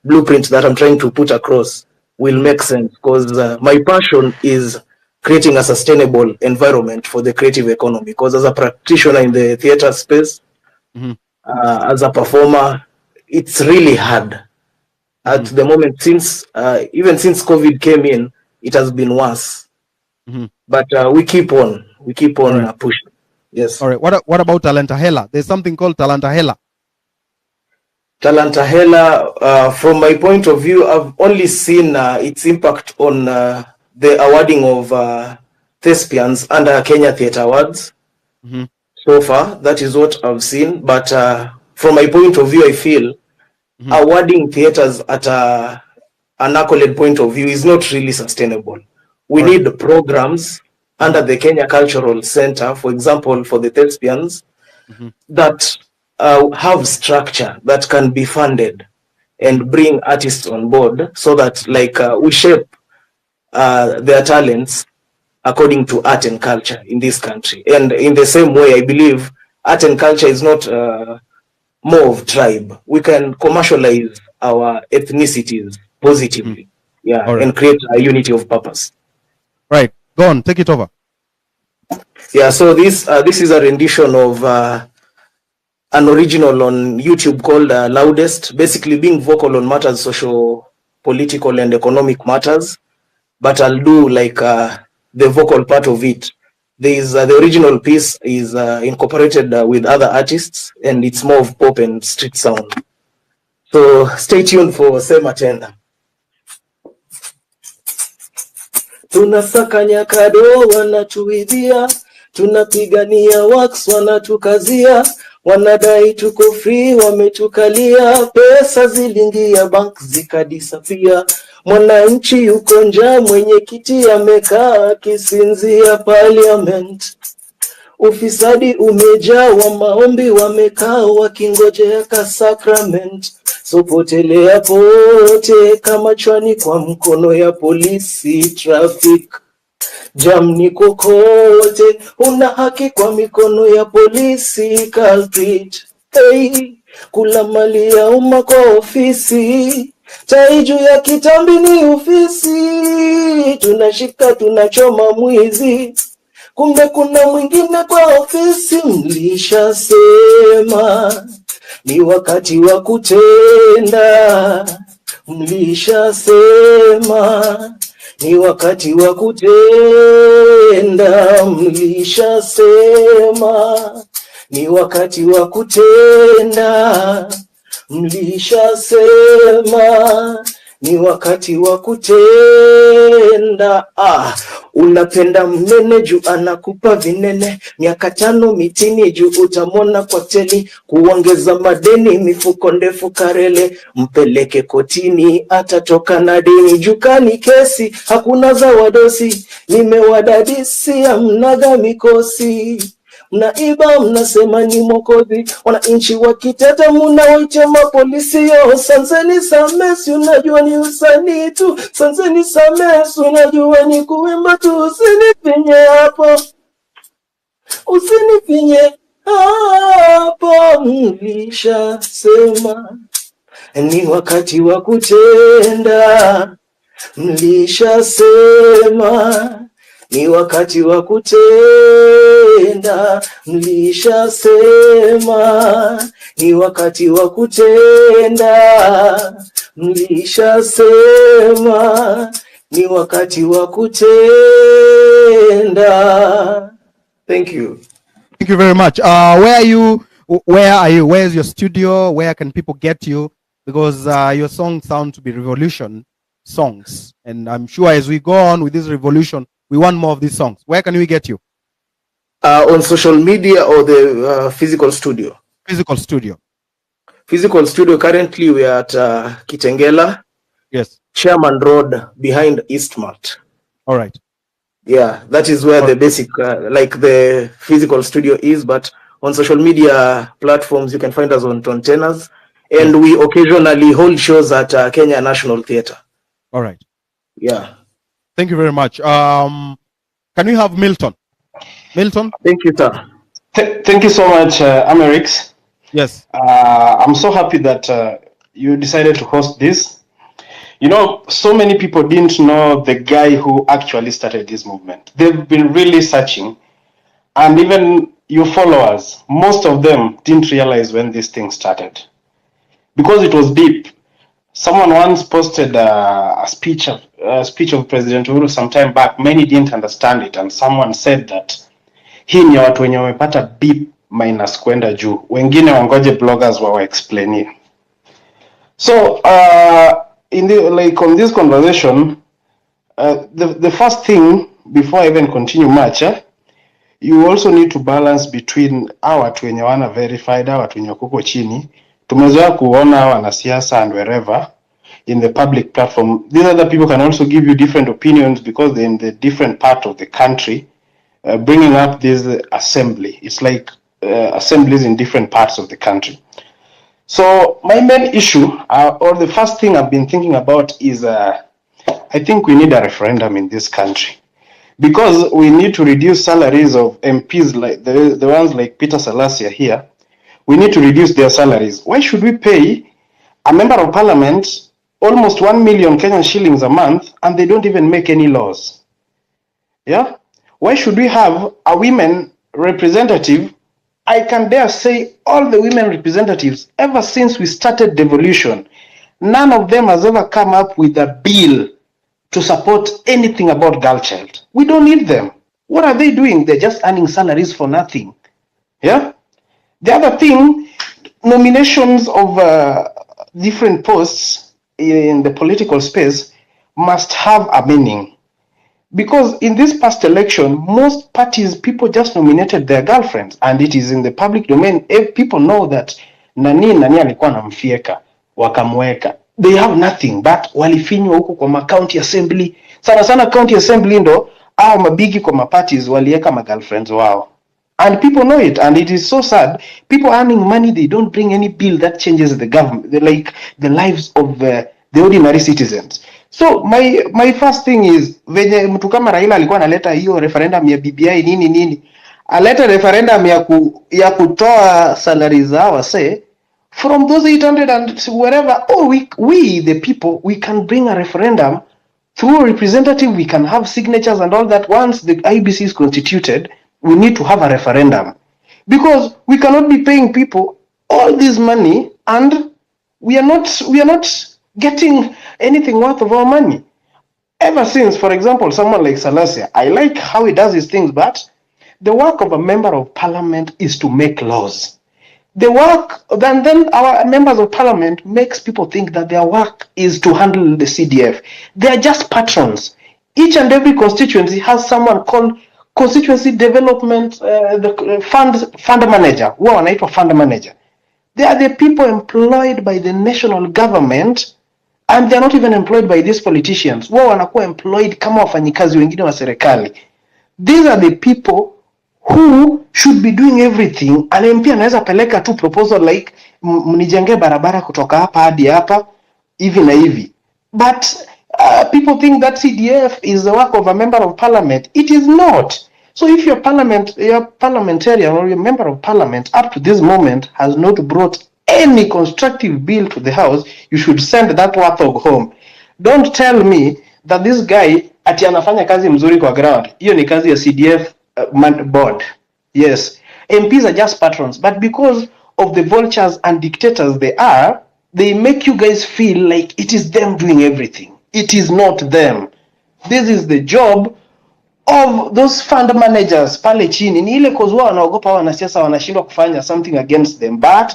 blueprint that I'm trying to put across will make sense, because my passion is creating a sustainable environment for the creative economy. Because as a practitioner in the theatre space, as a performer, it's really hard. At the moment, even since COVID came in, it has been worse. But we keep on pushing. Yes. All right. What about Talanta Hela? There's something called Talanta Hela. Talanta Hela, from my point of view, I've only seen its impact on the awarding of thespians under Kenya Theatre Awards. So far, that is what I've seen. But from my point of view, I feel awarding theaters at an accolade point of view is not really sustainable. We need programs under the Kenya Cultural Center, for example, for the thespians, that have structure that can be funded and bring artists on board, so that we shape their talents according to art and culture in this country. And in the same way, I believe art and culture is not more of tribe. We can commercialize our ethnicities positively, and create a unity of purpose. Right, go on, take it over. Yeah, so this is a rendition of an original on YouTube called Loudest, basically being vocal on matters social, political, and economic matters. But I'll do the vocal part of it. The original piece is incorporated with other artists, and it's more of pop and street sound. So stay tuned for Sema Tena. Tunasakanya kado wanatuidhia, tunapigania wax wanatukazia, wanadai tuko free wametukalia, pesa zilingia bank zikadisapia, mwananchi yuko njaa, mwenyekiti amekaa akisinzia parliament, ufisadi umejaa, wa maombi wamekaa wakingojea ka sacrament, so potelea pote kama chwani kwa mkono ya polisi traffic jam ni kokote, una haki kwa mikono ya polisi culprit. Hey, kula mali ya umma kwa ofisi, tai juu ya kitambi ni ofisi, tunashika tunachoma mwizi, kumbe kuna mwingine kwa ofisi. Mlishasema ni wakati wa kutenda, mlishasema ni wakati wa kutenda, mlishasema ni wakati wa kutenda, mlishasema ni wakati wa kutenda. Unapenda mnene juu anakupa vinene, miaka 5 mitini juu utamona kwa teli, kuongeza madeni mifuko ndefu karele, mpeleke kotini atatoka na deni, jukani kesi hakuna za wadosi, nimewadadisi amnaga mikosi, mnaiba mnasema ni mokozi, wananchi wakiteta mnawaita mapolisi. Yo sanseni samesi, unajua ni usanii tu, sanseni samesi, unajua ni kuimba tu, usinifinye hapo, usinifinye hapo, mlishasema ni wakati wa kutenda, mlishasema ni wakati wa kutenda, mlishasema ni wakati wa kutenda, mlishasema ni wakati wa kutenda. Thank you. Thank you very much. Where are you? Where's your studio? Where can people get you? Because your songs sound to be revolution songs, and I'm sure as we go on with this revolution, we want more of these songs. Where can we get you? On social media or the physical studio? Physical studio. Physical studio, currently we are at Kitengela. Yes. Sherman Road behind Eastmart. All right. Yeah, that is where the basic, like the physical studio is, but on social media platforms, you can find us on Tenors, and we occasionally hold shows at Kenya National Theatre. All right. Yeah. Thank you very much. Can we have Milton? Milton? Thank you, sir. Thank you so much, Amerix. Yes. I'm so happy that you decided to host this. You know, so many people didn't know the guy who actually started this movement. They've been really searching. And even your followers, most of them didn't realize when this thing started. Because it was deep. Someone once posted a speech of President Uhuru some time back. Many didn't understand it, and someone said that hii ni watu wenye wamepata B- kwenda juu, wengine wangoje bloggers wa explain. So in the, like on this conversation, the first thing before I even continue much, you also need to balance between hawa watu wenye wana verified, hawa watu wenye kuko chini. Tumezoea kuona wanasiasa and wherever in the public platform. These other people can also give you different opinions because they're in the different part of the country, bringing up this assembly. It's like assemblies in different parts of the country. So my main issue, or the first thing I've been thinking about is, I think we need a referendum in this country. Because we need to reduce salaries of MPs, like the ones like Peter Salasya here. We need to reduce their salaries. Why should we pay a member of parliament almost 1 million Kenyan shillings a month and they don't even make any laws? Yeah? Why should we have a women representative? I can dare say all the women representatives, ever since we started devolution, none of them has ever come up with a bill to support anything about girl child. We don't need them. What are they doing? They're just earning salaries for nothing. Yeah? The other thing, nominations of different posts in the political space must have a meaning. Because in this past election, most parties, people just nominated their girlfriends, and it is in the public domain. If people know that nani alikuwa anamfieka, wakamweka. They have nothing but walifinywa huko kwa county assembly. Sana county assembly ndo au mabigi kwa maparties walieka girlfriends wao. And people know it, and it is so sad. People earning money, they don't bring any bill that changes the government, like the lives of the ordinary citizens. So my first thing is, venye mtu kama Raila alikuwa analeta hiyo referendum ya BBI nini, aleta referendum ya kutoa salaries zao, say from those 800 and wherever, we the people, we can bring a referendum through a representative. We can have signatures and all that. Once the IBC is constituted, we need to have a referendum, because we cannot be paying people all this money and we are not getting anything worth of our money. Ever since, for example, someone like Salasya, I like how he does his things, but the work of a member of parliament is to make laws. The work, then our members of parliament makes people think that their work is to handle the CDF. They are just patrons. Each and every constituency has someone called constituency development fund manager. Wao wanaitwa fund manager. They are the people employed by the national government, and they are not even employed by these politicians. Wao wanakuwa employed kama wafanyikazi wengine wa serikali. These are the people who should be doing everything. An MP anaweza peleka tu proposal like mnijenge barabara kutoka hapa hadi hapa hivi na hivi. But people think that CDF is the work of a member of parliament. It is not. So if your parliamentarian or your member of parliament up to this moment has not brought any constructive bill to the house, you should send that warthog home. Don't tell me that this guy ati anafanya kazi mzuri kwa ground. Hiyo ni kazi ya CDF board. Yes, MPs are just patrons, but because of the vultures and dictators they are, they make you guys feel like it is them doing everything. It is not them. This is the job of those fund managers pale chini. Ni ile cause wao wanaogopa wanasiasa wanashindwa kufanya something against them, but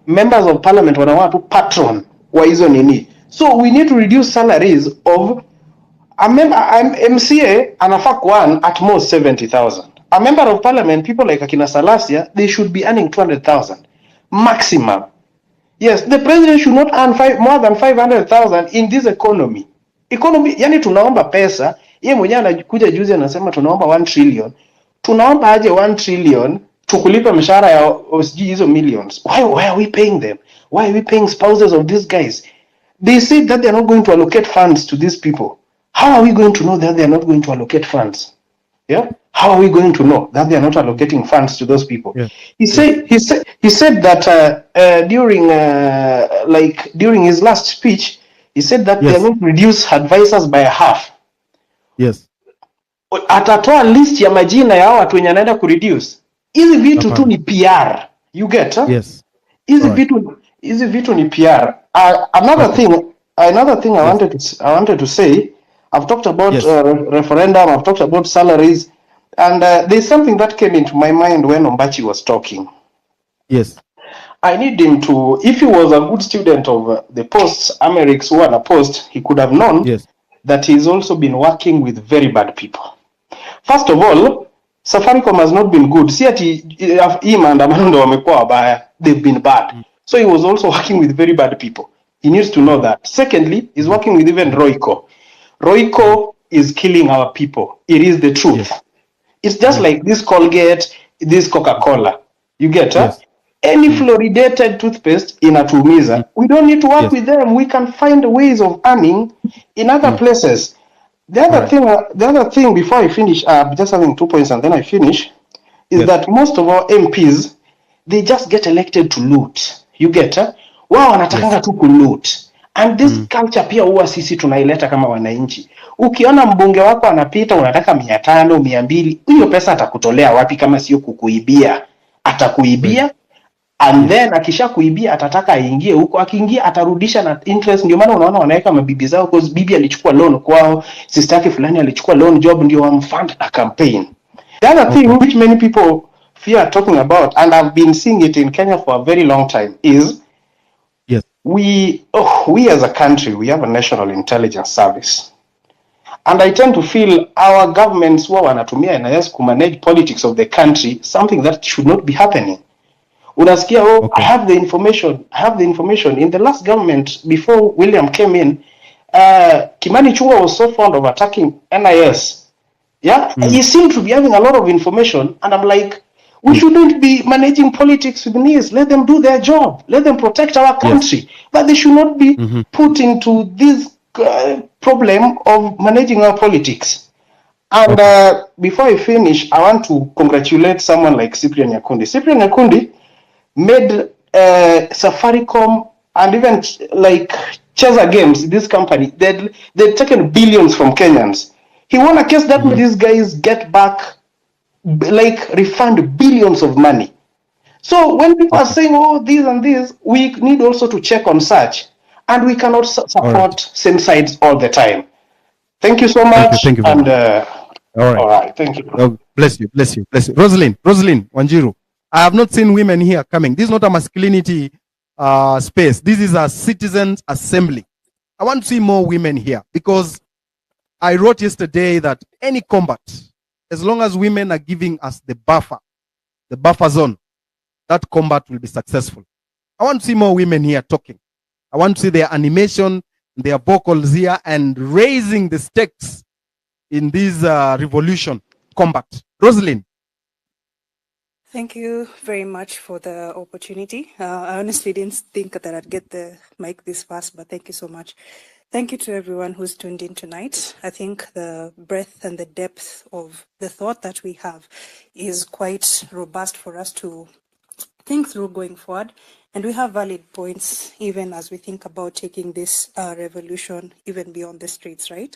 members of parliament wanakuwa tu patron wa hizo nini. So we need to reduce salaries of MCA anafaa kuearn at most 70,000. A member of parliament, people like Akina Salasia, they should be earning 200,000 maximum. Yes, the president should not earn more than 500,000 in this economy. Yani tunaomba pesa, yeye mwenyewe anakuja juzi anasema tunaomba 1 trillion. Tunaomba aje 1 trillion tukulipe mshahara ya hizo millions. Why are we paying them? Why are we paying spouses of these guys? They said that they are not going to allocate funds to these people. How are we going to know that they are not going to allocate funds? Yeah, how are we going to know that they are not allocating funds to those people? Yeah. He said that during his last speech, he said that they are going to reduce advisors by half. Yes. Atatoa list ya majina ya watu wenye anaenda kureduce. Hizi vitu tu ni PR. You get? Huh? Yes. Hizi vitu ni PR. Another thing I wanted to say. I've talked about referendum, I've talked about salaries, and there's something that came into my mind when Ombachi was talking. Yes. I need him to, if he was a good student of the posts, Americ's who are a post, he could have known that he's also been working with very bad people. First of all, Safaricom has not been good. See ati him and Amando wamekuwa wabaya. They've been bad. So he was also working with very bad people. He needs to know that. Secondly, he's working with even Royco. Royco is killing our people. It is the truth. Yes. It's just like this Colgate, this Coca-Cola. You get it? Any fluoridated toothpaste inatumiza. We don't need to work with them. We can find ways of earning in other places. The other thing before I finish, just having 2 points and then I finish, is that most of our MPs, they just get elected to loot. You get it? Wao wanatakanga tu kuloot. And this culture pia huwa sisi tunaileta kama wananchi. Ukiona mbunge wako anapita unataka 500, 200, hiyo pesa atakutolea wapi kama sio kukuibia? Atakuibia and then akishakuibia atataka aingie huko, akiingia atarudisha na interest. Ndio maana unaona wanaweka mabibi zao because bibi alichukua loan kwao, sister yake fulani alichukua loan job ndio wamfund a campaign. The other thing which many people fear talking about, and I've been seeing it in Kenya for a very long time, is we as a country, we have a national intelligence service. And I tend to feel our governments who wanatumia NIS to manage politics of the country, something that should not be happening. Unasikia, I have the information. In the last government, before William came in, Kimani Chungwa was so fond of attacking NIS. Yeah, he seemed to be having a lot of information, and I'm like, we shouldn't be managing politics with NIS. Let them do their job. Let them protect our country. But they should not be put into this problem of managing our politics. And before I finish, I want to congratulate someone like Cyprian Nyakundi. Cyprian Nyakundi made Safaricom and even like Cheza Games, this company, they'd taken billions from Kenyans. He won a case that these guys get back, like refund billions of money. So when people are saying, this and this, we need also to check on such. And we cannot support same sides all the time. Thank you so much. Thank you very much. All right, thank you. Bless you. Rosalind Wanjiru. I have not seen women here coming. This is not a masculinity space. This is a citizens' assembly. I want to see more women here because I wrote yesterday that any combat, as long as women are giving us the buffer zone, that combat will be successful. I want to see more women here talking. I want to see their animation, their vocals here, and raising the stakes in this revolution combat. Rosalind. Thank you very much for the opportunity. I honestly didn't think that I'd get the mic this fast, but thank you so much. Thank you to everyone who's tuned in tonight. I think the breadth and the depth of the thought that we have is quite robust for us to think through going forward. And we have valid points even as we think about taking this revolution even beyond the streets, right?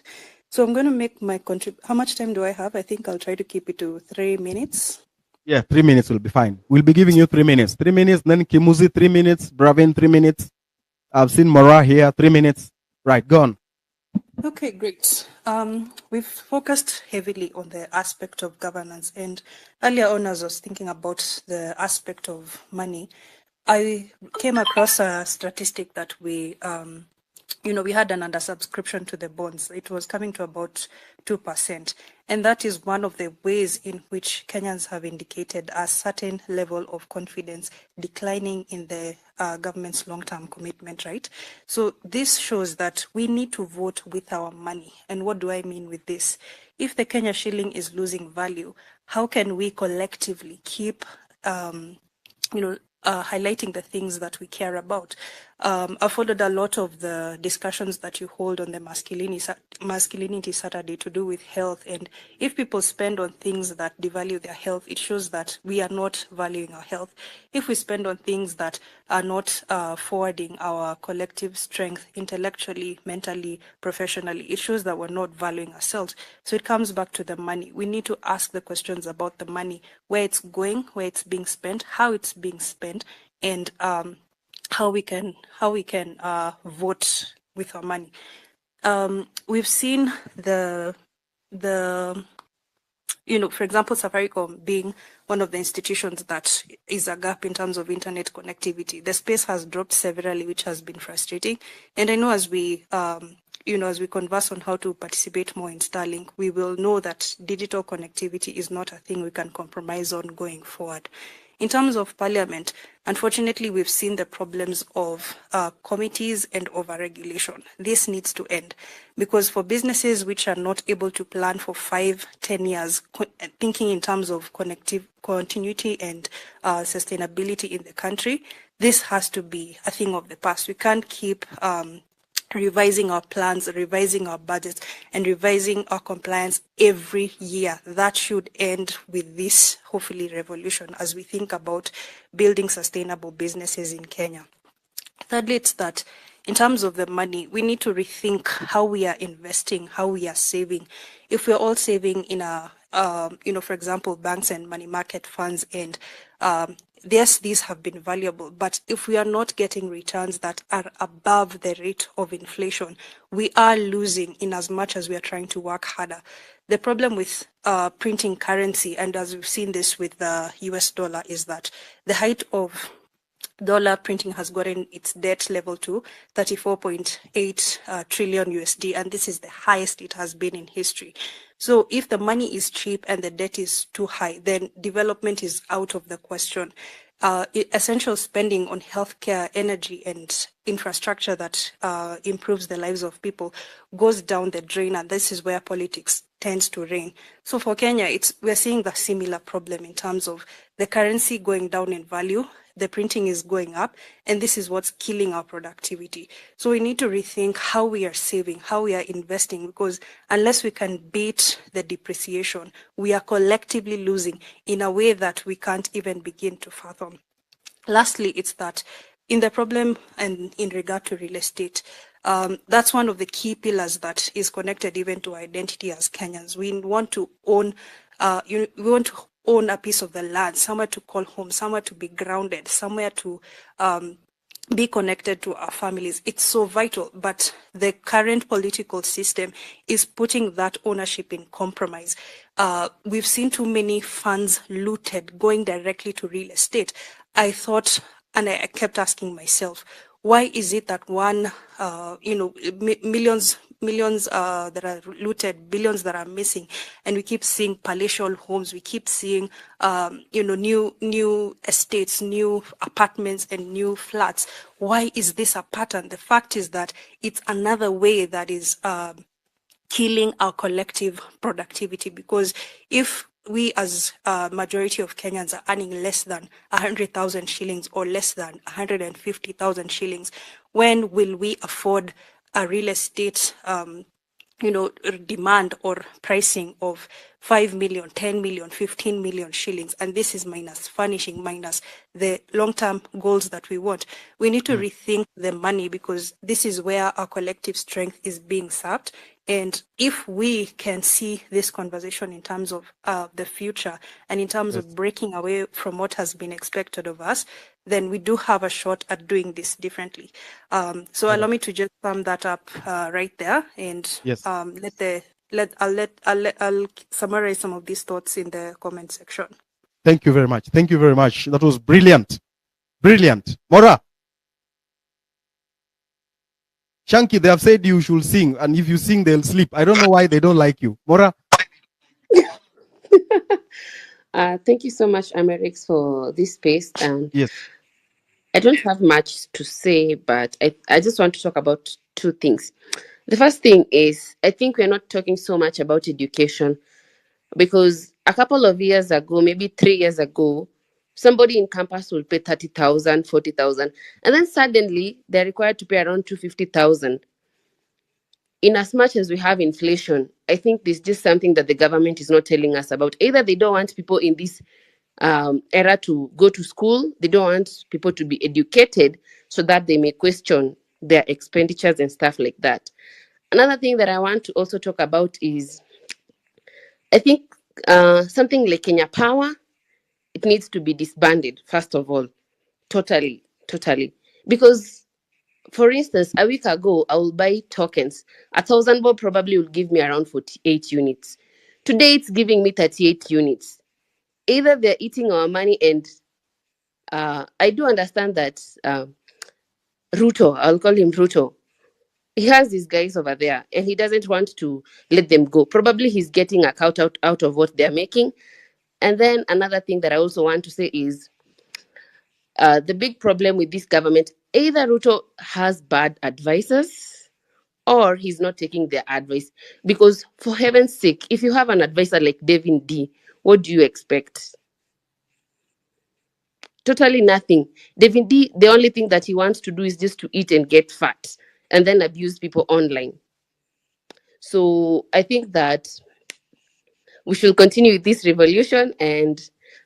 So I'm going to make my How much time do I have? I think I'll try to keep it to 3 minutes. Yeah, 3 minutes will be fine. We'll be giving you 3 minutes. 3 minutes, then Kimuzi 3 minutes, Bravin 3 minutes. I've seen Mora here 3 minutes. Right, go on. Okay, great. We've focused heavily on the aspect of governance, and earlier on as I was thinking about the aspect of money, I came across a statistic that we had an undersubscription to the bonds. It was coming to about 2%. And that is one of the ways in which Kenyans have indicated a certain level of confidence declining in the government's long-term commitment, right? So this shows that we need to vote with our money. And what do I mean with this? If the Kenya shilling is losing value, how can we collectively keep highlighting the things that we care about? I followed a lot of the discussions that you hold on the Masculinity Saturday to do with health. And if people spend on things that devalue their health, it shows that we are not valuing our health. If we spend on things that are not forwarding our collective strength intellectually, mentally, professionally, it shows that we're not valuing ourselves. So it comes back to the money. We need to ask the questions about the money, where it's going, where it's being spent, how it's being spent, and how we can vote with our money. We've seen for example, Safaricom being one of the institutions that is a gap in terms of internet connectivity. The space has dropped severally, which has been frustrating. And I know as we converse on how to participate more in Starlink, we will know that digital connectivity is not a thing we can compromise on going forward. In terms of parliament, unfortunately, we've seen the problems of committees and overregulation. This needs to end because for businesses which are not able to plan for 5-10 years, thinking in terms of continuity and sustainability in the country, this has to be a thing of the past. We can't keep revising our plans, revising our budgets, and revising our compliance every year. That should end with this, hopefully, revolution as we think about building sustainable businesses in Kenya. Thirdly, it's that in terms of the money, we need to rethink how we are investing, how we are saving. If we're all saving in for example, banks and money market funds, and yes, these have been valuable, but if we are not getting returns that are above the rate of inflation, we are losing in as much as we are trying to work harder. The problem with printing currency, and as we've seen this with the US dollar, is that the height of dollar printing has gotten its debt level to 34.8 trillion USD, and this is the highest it has been in history. So if the money is cheap and the debt is too high, then development is out of the question. Essential spending on healthcare, energy, and infrastructure that improves the lives of people goes down the drain, and this is where politics tends to reign. So for Kenya, we're seeing the similar problem in terms of the currency going down in value, the printing is going up, and this is what's killing our productivity. So we need to rethink how we are saving, how we are investing, because unless we can beat the depreciation, we are collectively losing in a way that we can't even begin to fathom. Lastly, it's that in the problem and in regard to real estate, that's one of the key pillars that is connected even to identity as Kenyans. We want to own a piece of the land, somewhere to call home, somewhere to be grounded, somewhere to be connected to our families. It's so vital, but the current political system is putting that ownership in compromise. we've seen too many funds looted going directly to real estate. I thought, and I kept asking myself, why is it that millions that are looted, billions that are missing, and we keep seeing palatial homes, we keep seeing new estates, new apartments, and new flats? Why is this a pattern? The fact is that it's another way that is killing our collective productivity, because if we as a majority of Kenyans are earning less than 100,000 shillings or less than 150,000 shillings, when will we afford a real estate demand or pricing of 5 million, 10 million, 15 million shillings? And this is minus furnishing, minus the long-term goals that we want. We need to rethink the money, because this is where our collective strength is being sapped. And if we can see this conversation in terms of the future and in terms of breaking away from what has been expected of us, then we do have a shot at doing this differently. So allow me to just sum that up right there, and I'll summarize some of these thoughts in the comment section. Thank you very much. Thank you very much. That was brilliant. Brilliant. Mora. Shanky, they have said you should sing, and if you sing, they'll sleep. I don't know why they don't like you. Mora. Thank you so much, Amerix, for this space. And yes, I don't have much to say, but I just want to talk about two things. The first thing is, I think we're not talking so much about education, because a couple of years ago, maybe 3 years ago, somebody in campus will pay 30,000, 40,000, and then suddenly they're required to pay around 250,000. In as much as we have inflation, I think there's just something that the government is not telling us about. Either they don't want people in this era to go to school, they don't want people to be educated so that they may question their expenditures and stuff like that. Another thing that I want to also talk about is, I think something like Kenya Power, it needs to be disbanded, first of all. Totally. Because, for instance, a week ago, I will buy tokens. 1,000 bob probably will give me around 48 units. Today, it's giving me 38 units. Either they're eating our money, and I do understand that Ruto, I'll call him Ruto, he has these guys over there, and he doesn't want to let them go. Probably he's getting a cut out of what they're making. And then another thing that I also want to say is, the big problem with this government, either Ruto has bad advisors or he's not taking their advice. Because for heaven's sake, if you have an advisor like David D, what do you expect? Totally nothing. David D, the only thing that he wants to do is just to eat and get fat and then abuse people online. So I think that we should continue with this revolution. And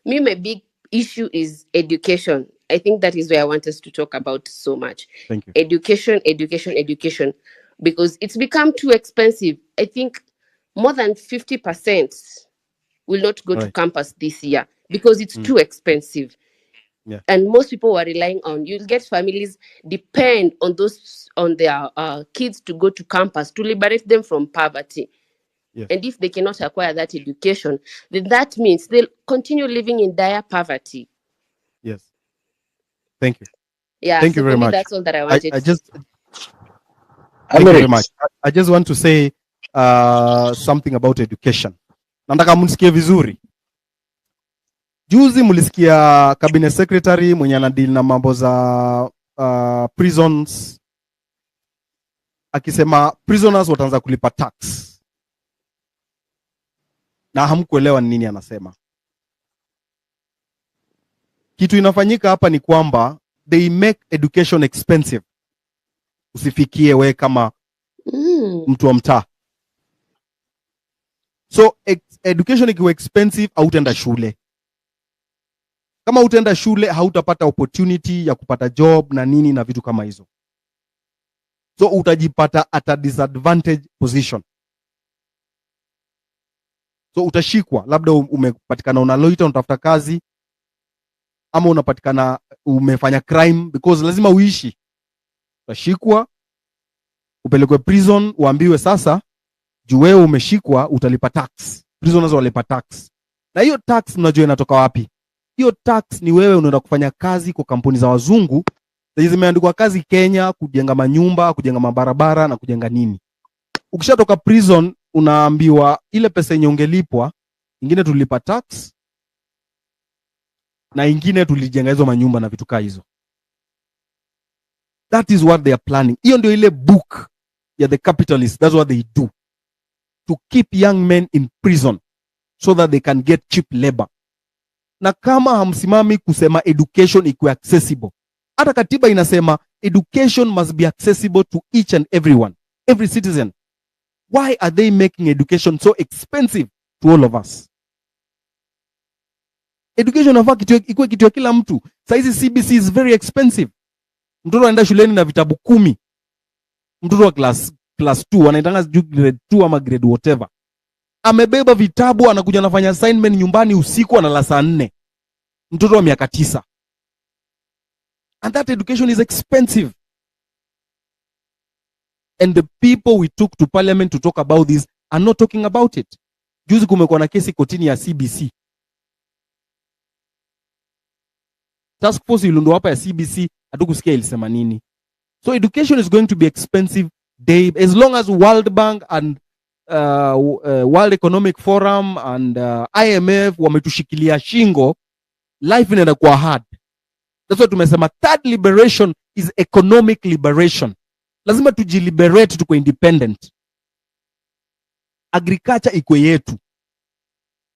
my big issue is education. I think that is where I want us to talk about so much. Thank you. Education, because it's become too expensive. I think more than 50% will not go to campus this year because it's too expensive. Yeah. And most people are relying on, you'll get families depend on their kids to go to campus to liberate them from poverty. Yes. And if they cannot acquire that education, then that means they'll continue living in dire poverty. Yes. Thank you. Yeah. Thank you very much. That's all that I wanted. Thank you very much. I just want to say something about education. Nataka mnisikie vizuri. Juzi mulisikia cabinet secretary mwenye anadeal na mambo za prisons akisema prisoners wataanza kulipa tax. Na hamkuelewa nini anasema. Kitu inafanyika hapa ni kwamba they make education expensive. Usifikie we kama mtu wa mtaa. So education ikiwa expensive, hautaenda shule. Kama utaenda shule, hautapata opportunity ya kupata job na nini na vitu kama hizo. So utajipata at a disadvantage position. So utashikwa, labda umepatikana unaloita unatafuta kazi, ama unapatikana umefanya crime, because lazima uishi. Utashikwa, upelekwe prison, uambiwe sasa, juu wewe umeshikwa utalipa tax. prisoners walipa tax. Na hiyo tax unajua inatoka wapi? Hiyo tax ni wewe unaenda kufanya kazi kwa kampuni za wazungu zimeandikwa kazi Kenya, kujenga manyumba, kujenga mabarabara na kujenga nini. Ukishatoka prison unaambiwa ile pesa yenye ungelipwa, ingine tulipa tax na ingine tulijenga hizo manyumba na vitu kama hizo. That is what they are planning. Hiyo ndio ile book ya the capitalists. That's what they do. To keep young men in prison so that they can get cheap labor. Na kama hamsimami kusema education ikuwe accessible. Hata katiba inasema education must be accessible to each and everyone, every citizen. Why are they making education so expensive to all of us? Education inafaa ikuwe kitu ya kila mtu. Saizi CBC is very expensive. Mtoto anaenda shuleni na vitabu 10. Mtoto wa class 2 anaitanga grade 2 ama grade whatever. Amebeba vitabu, anakuja anafanya assignment nyumbani usiku, analala saa 4. Mtoto wa miaka 9. And that education is expensive. And the people we took to parliament to talk about this are not talking about it. Juzi kumekuwa na kesi kotini ya CBC. Task force iliundwa hapa ya CBC, hatukusikia ilisema nini. So education is going to be expensive day, as long as World Bank and World Economic Forum and IMF wametushikilia shingo, life inaenda kuwa hard. That's why tumesema third liberation is economic liberation. Lazima tujiliberate, tuko independent. Agriculture ikwe yetu.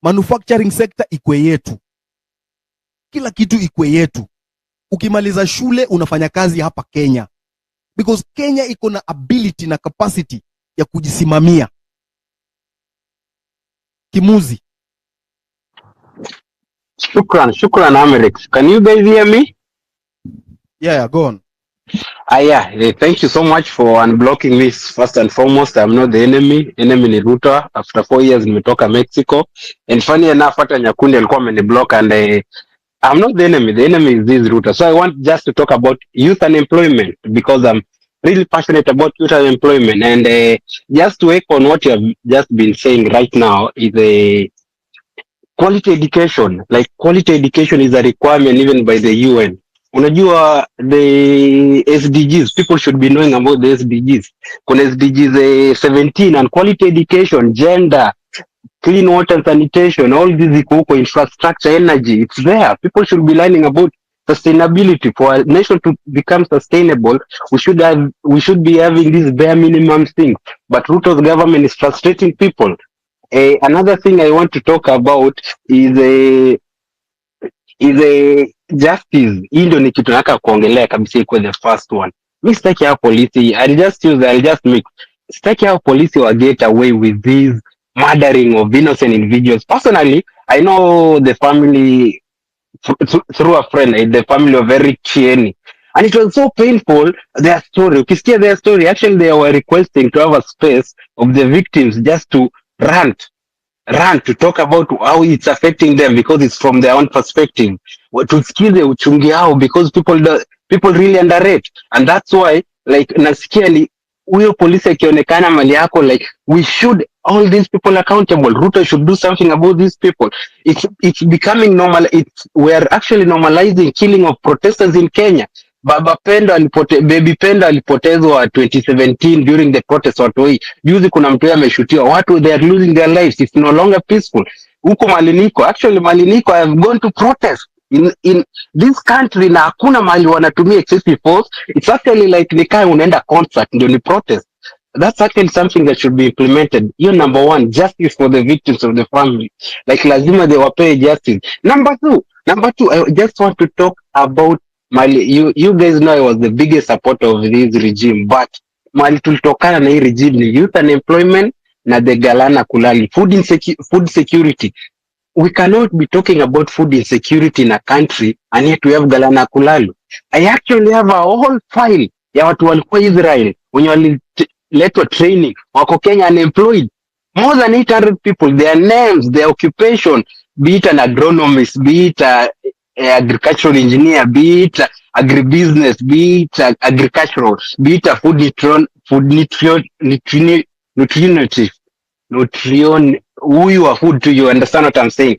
Manufacturing sector ikwe yetu. Kila kitu ikwe yetu. Ukimaliza shule unafanya kazi hapa Kenya. Because Kenya iko na ability na capacity ya kujisimamia. Kimuzi. Shukran Amerix. Can you guys hear me? Yeah, go on. Thank you so much for unblocking me. First and foremost, I'm not the enemy. Enemy ni Ruto. After 4 years nimetoka Mexico. And funny enough, hata Nyakundi alikuwa ameniblock and I'm not the enemy. The enemy is this Ruto. So I want just to talk about youth unemployment because I'm really passionate about youth unemployment. And just to echo on what you have just been saying right now is a quality education. Like quality education is a requirement even by the UN. Unajua the SDGs, people should be knowing about the SDGs. Kuna SDGs 17 and quality education, gender, clean water and sanitation, all these huko, infrastructure, energy, it's there. People should be learning about sustainability. For a nation to become sustainable, we should be having these bare minimum things. But Ruto's government is frustrating people. Another thing I want to talk about is a justice. Hii ndio ni kitu nataka kuongelea kabisa, iko the first one. Mimi sitaki hao polisi, I'll just make sitaki hao polisi wa get away with this murdering of innocent individuals. Personally, I know the family through a friend, the family of Eric Chieni, and it was so painful, their story. Ukisikia their story, actually they were requesting to have a space of the victims just to rant to talk about how it's affecting them because it's from their own perspective. Tusikize uchungi hao because people really underrate, and that's why like nasikia huyo polisi akionekana mali yako, like we should all these people accountable. Ruto should do something about these people. It's becoming normal. We are actually normalizing killing of protesters in Kenya. Baby Pendo alipotezwa 2017 during the protest Watoi. Juzi kuna mtu ameshutiwa. Watu, they are losing their lives. It's no longer peaceful. Huko Maliniko, actually Maliniko, I have gone to protest in this country na hakuna mali wanatumia excessive force. It's actually like nikai unaenda concert ndio ni protest. That's actually something that should be implemented. You're number one, justice for the victims of the family. Like lazima they wapee justice. Number two, I just want to talk about Mali. You guys know I was the biggest supporter of this regime, but Mali tulitokana na hii regime ni youth unemployment na the galana kulali. Food security. We cannot be talking about food insecurity in a country and yet we have galana kulalu. I actually have a whole file ya watu walikuwa Israel wenye waliletwa training wako Kenya unemployed, more than 800 people, their names, their occupation, be it an agronomist, be it a agricultural engineer, be it agribusiness, be it agricultural, be it a food who you are food to. You understand what I'm saying?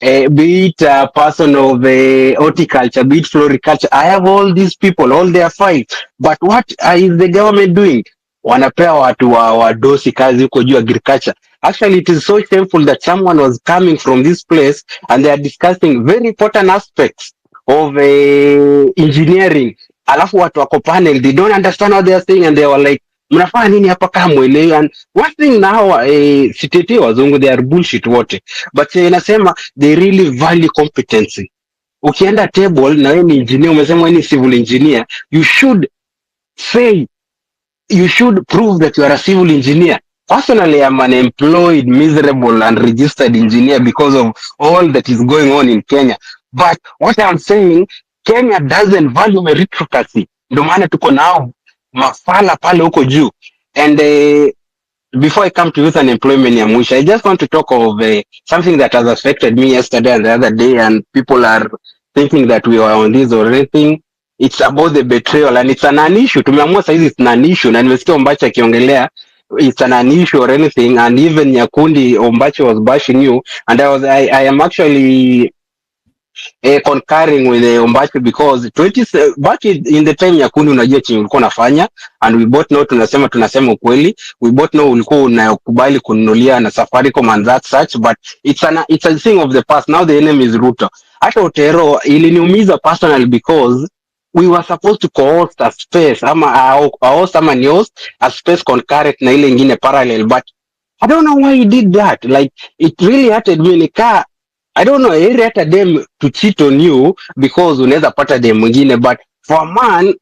Be it a person of horticulture, be it floriculture. I have all these people, all their files. But what is the government doing? Wanapea watu wa wadosi kazi huko juu agriculture. Actually, it is so shameful that someone was coming from this place and they are discussing very important aspects of engineering. Alafu watu wako panel, they don't understand what they are saying and they were like, mnafanya nini hapa kama mwelewi? And one thing now, siteti wazungu, they are bullshit wote. But inasema they really value competency. Ukienda table na wewe ni engineer, umesema wewe ni civil engineer, you should prove that you are a civil engineer. Personally, I'm an employed, miserable, and registered engineer because of all that is going on in Kenya. But what I'm saying, Kenya doesn't value meritocracy. Ndio maana tuko nao mafala pale huko juu. And before I come to youth unemployment ya mwisho, I just want to talk of something that has affected me yesterday and the other day, and people are thinking that we were on this or anything. It's about the betrayal and it's an issue. Tumeamua saizi it's an issue, na nimesikia Ombachi akiongelea it's an issue or anything, and even Nyakundi Ombachi was bashing you, and I am actually concurring with Ombachi because back in the time Nyakundi, unajua chenye ulikuwa unafanya, and we both know, tunasema ukweli, we both know ulikuwa unakubali kununulia na Safaricom and that such, but it's a thing of the past. Now the enemy is Ruto. Hata Otero iliniumiza personally because we were supposed to co-host a space a space concurrent na ile ingine parallel, but I don't know why he did that. Like, it really hurted me. I don't know, he hata them to cheat on you because unaweza pata dem mwingine, but for a man,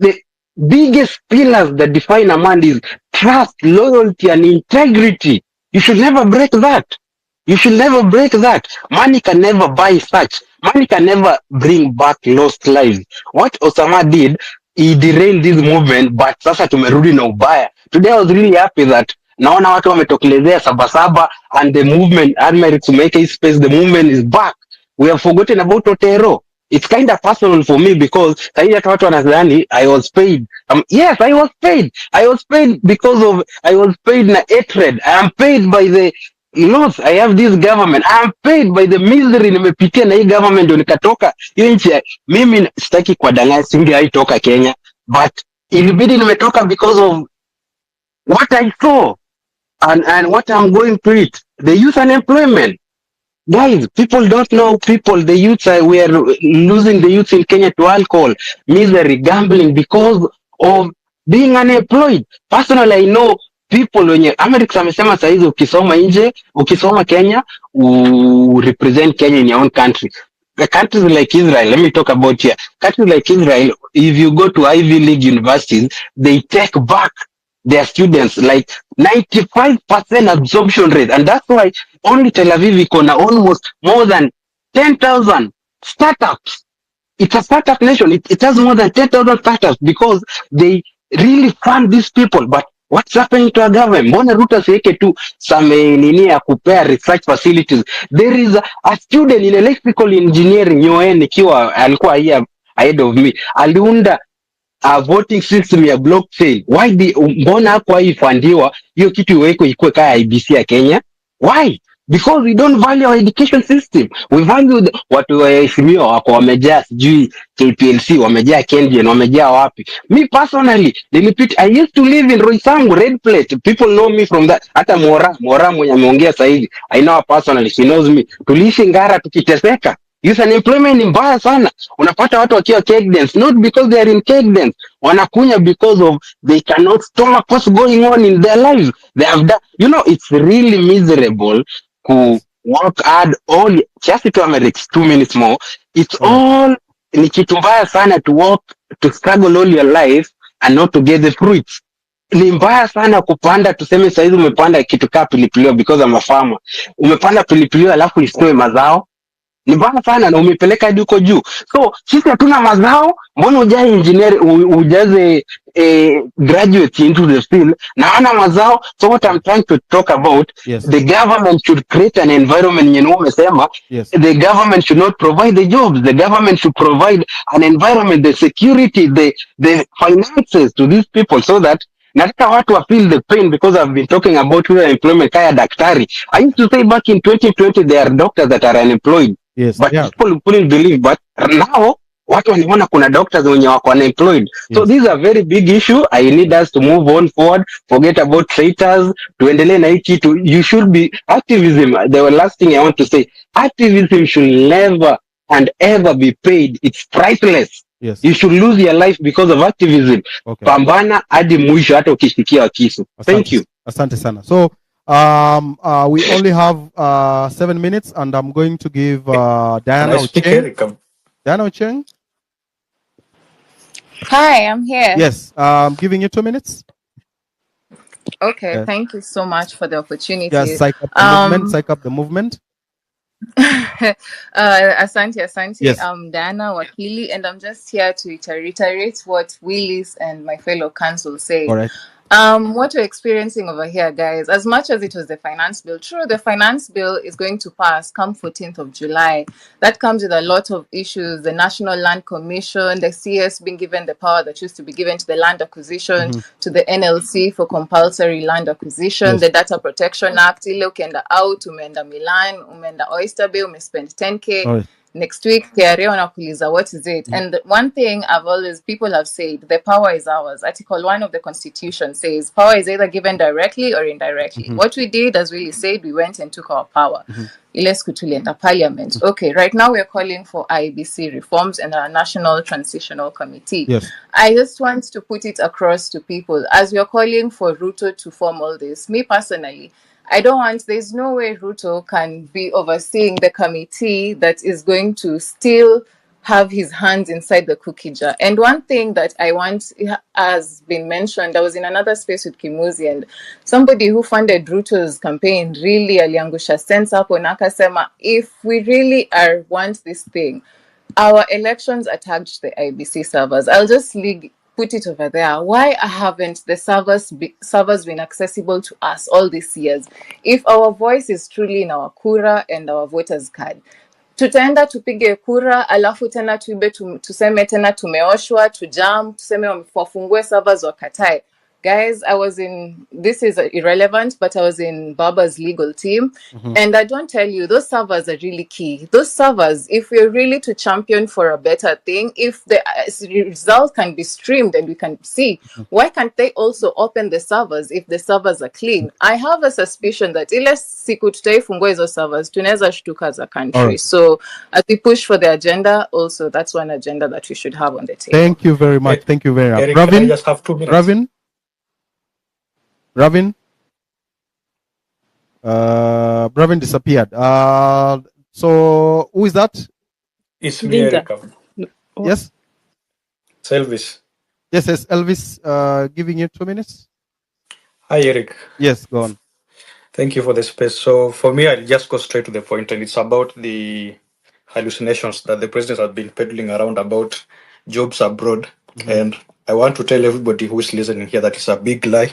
the biggest pillars that define a man is trust, loyalty, and integrity. You should never break that. You should never break that. Money can never buy such. Money can never bring back lost lives. What Osama did, he derailed this movement, but sasa tumerudi na ubaya. Today I was really happy that naona watu wametokelezea Sabasaba and the movement, Admiral to make a space, the movement is back. We have forgotten about Otero. It's kind of personal for me because sahi hata watu wanadhani I was paid. Yes, I was paid. I was paid na hatred. I am paid by the loss. I have this government. I am paid by the misery nimepitia na hii government ndio nikatoka hiyo nchi. Mimi sitaki kwa danganya, singeaitoka Kenya, but ilibidi nimetoka because of what I saw and what I'm going to it. The youth unemployment. Guys, people don't know people. The youth, we are losing the youth in Kenya to alcohol, misery, gambling because of being unemployed. Personally, I know people wenye America amesema saizi ukisoma nje, ukisoma Kenya, represent Kenya in your own country. The countries like Israel, let me talk about here. Countries like Israel, if you go to Ivy League universities, they take back their students like 95% absorption rate, and that's why only Tel Aviv iko na almost more than 10,000 startups. It's a startup nation. It has more than 10,000 startups because they really fund these people. But what's happening to our government? Mbona Ruto siweke tu some nini ya kupea research facilities? There is a student in electrical engineering UN ikiwa alikuwa ahead of me, aliunda a voting system ya blockchain. Mbona hapo haifandiwa hiyo kitu iwekwe ikuwe kaya IBC ya Kenya? Why? Because we don't value our education system. We value watu waheshimiwa wako wamejaa sijui KPLC, wamejaa Kenyan, wamejaa wapi. Me personally, I used to live in Roysambu, Red Plate. People know me from that. Hata Mora mwenye ameongea sasa hivi, I know her personally, she knows me. Tuliishi Ngara tukiteseka. Youth unemployment ni mbaya sana. Unapata watu wakiwa cake dance, not because they are in cake dance. Wanakunya because of they cannot stomach what's going on in their lives. They have done, it's really miserable to work hard all, just to America, 2 minutes more. It's all, ni kitu mbaya sana to work, to struggle all your life and not to get the fruits. Ni mbaya sana kupanda, tuseme saizi umepanda kitu kaa pilipili because I'm a farmer. Umepanda pilipili alafu isitoe mazao. Ni mbaya sana na umepeleka hadi huko juu. So, sisi hatuna mazao, mbona ujaze engineer, ujaze graduates into the field, na hana mazao. So what I'm trying to talk about, the government should create an environment, umesema, the government should not provide the jobs, the government should provide an environment, the security, the finances to these people so that Nataka watu wa feel the pain because I've been talking about rural employment kaya daktari. I used to say back in 2020 there are doctors that are unemployed. Yes, But yeah. people couldn't believe, but now watu wanaona kuna doctors wenye wako unemployed. So Yes. this is a very big issue. I need us to move on forward, forget about traitors, tuendelee na hii kitu. You should be activism. The last thing I want to say, activism should never and ever be paid. It's priceless. Yes. You should lose your life because of activism. Okay. Pambana hadi mwisho hata ukishikia kisu. Thank you. Asante sana. So we only have 7 minutes, and I'm going to give Diana Ocheng. Diana Ocheng? Hi, I'm here. Yes, I'm giving you 2 minutes. Okay, Yes. thank you so much for the opportunity. Yes, psych up the movement. Asante. Yes. I'm Diana Wakili, and I'm just here to reiterate what Willis and my fellow council say. All right. What we're experiencing over here, guys, as much as it was the finance bill, true, the finance bill is going to pass come 14th of July. That comes with a lot of issues. The National Land Commission, the CS being given the power that used to be given to the Land Acquisition, to the NLC for compulsory land acquisition, the Data Protection Act, ile ukienda out, umeenda Milan, umeenda Oyster Bay, umespend 10K. All right. Next week, what is it? And one thing people have said, the power is ours. Article 1 of the Constitution says power is either given directly or indirectly. What we did, as Willie said, we went and took our power. Parliament. Okay, right now we're calling for IBC reforms and our National Transitional Committee. Yes. I just want to put it across to people. As we're calling for Ruto to form all this, me personally, there's no way Ruto can be overseeing the committee that is going to still have his hands inside the cookie jar. And one thing that I want has been mentioned, I was in another space with Kimuzi, and somebody who funded Ruto's campaign really aliangusha sense up on akasema, if we really want this thing, our elections attached the IBC servers. I'll just put it over there. Why haven't the servers been accessible to us all these years? If our voice is truly in our kura and our voters card, tutaenda tupige kura alafu tena tuibe tuseme tena tumeoshwa tujam tuseme wafungue servers wakatae. Guys, this is irrelevant, but I was in Baba's legal team. And I don't tell you, those servers are really key. Those servers, if we're really to champion for a better thing, if the results can be streamed and we can see, why can't they also open the servers if the servers are clean? I have a suspicion that ile siku tutaifungua hizo servers, tunaweza shtuka as a country. Right. So as we push for the agenda, also that's one agenda that we should have on the table. Thank you very much. Thank you very much. Eric, Ravin? can I just have 2 minutes? Ravin disappeared. So who is that? It's me, Eric. Yes. It's Elvis. Yes, Elvis. Giving you 2 minutes. Hi, Eric. Yes, go on. Thank you for the space. So for me, I'll just go straight to the point, and it's about the hallucinations that the president has been peddling around about jobs abroad. And I want to tell everybody who's listening here that it's a big lie.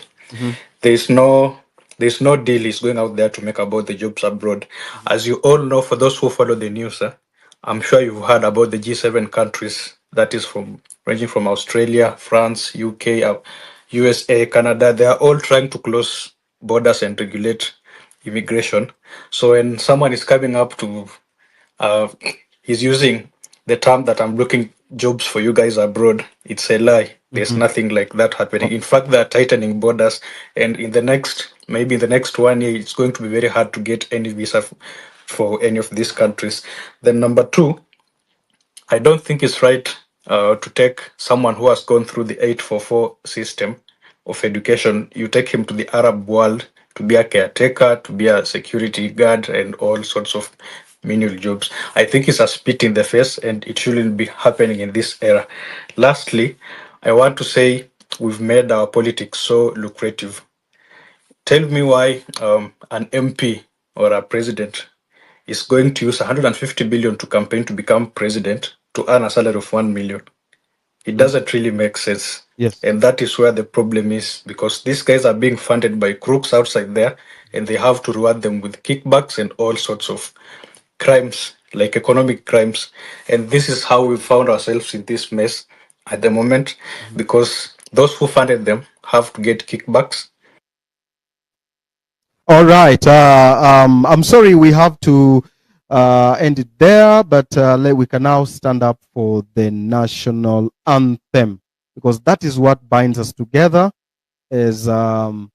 There's no deal he's going out there to make about the jobs abroad. As you all know, for those who follow the news, I'm sure you've heard about the G7 countries, that is ranging from Australia, France, UK, USA, Canada. They are all trying to close borders and regulate immigration. So when someone is coming up to, he's using the term that I'm looking jobs for you guys abroad, it's a lie. There's nothing like that happening. In fact, they're tightening borders, and maybe in the next 1 year, it's going to be very hard to get any visa for any of these countries. Then number 2, I don't think it's right to take someone who has gone through the 844 system of education, you take him to the Arab world to be a caretaker, to be a security guard, and all sorts of menial jobs. I think it's a spit in the face, and it shouldn't be happening in this era. Lastly, I want to say we've made our politics so lucrative. Tell me why an MP or a president is going to use 150 billion to campaign to become president to earn a salary of 1 million. It doesn't really make sense. Yes. And that is where the problem is, because these guys are being funded by crooks outside there, and they have to reward them with kickbacks and all sorts of crimes, like economic crimes. And this is how we found ourselves in this mess at the moment, because those who funded them have to get kickbacks. All right. I'm sorry we have to end it there, but we can now stand up for the national anthem, because that is what binds us together as a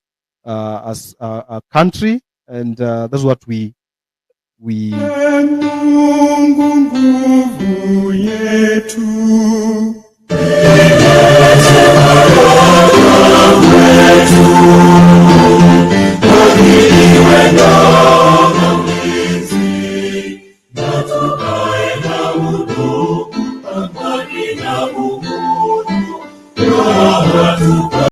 country, and that's what we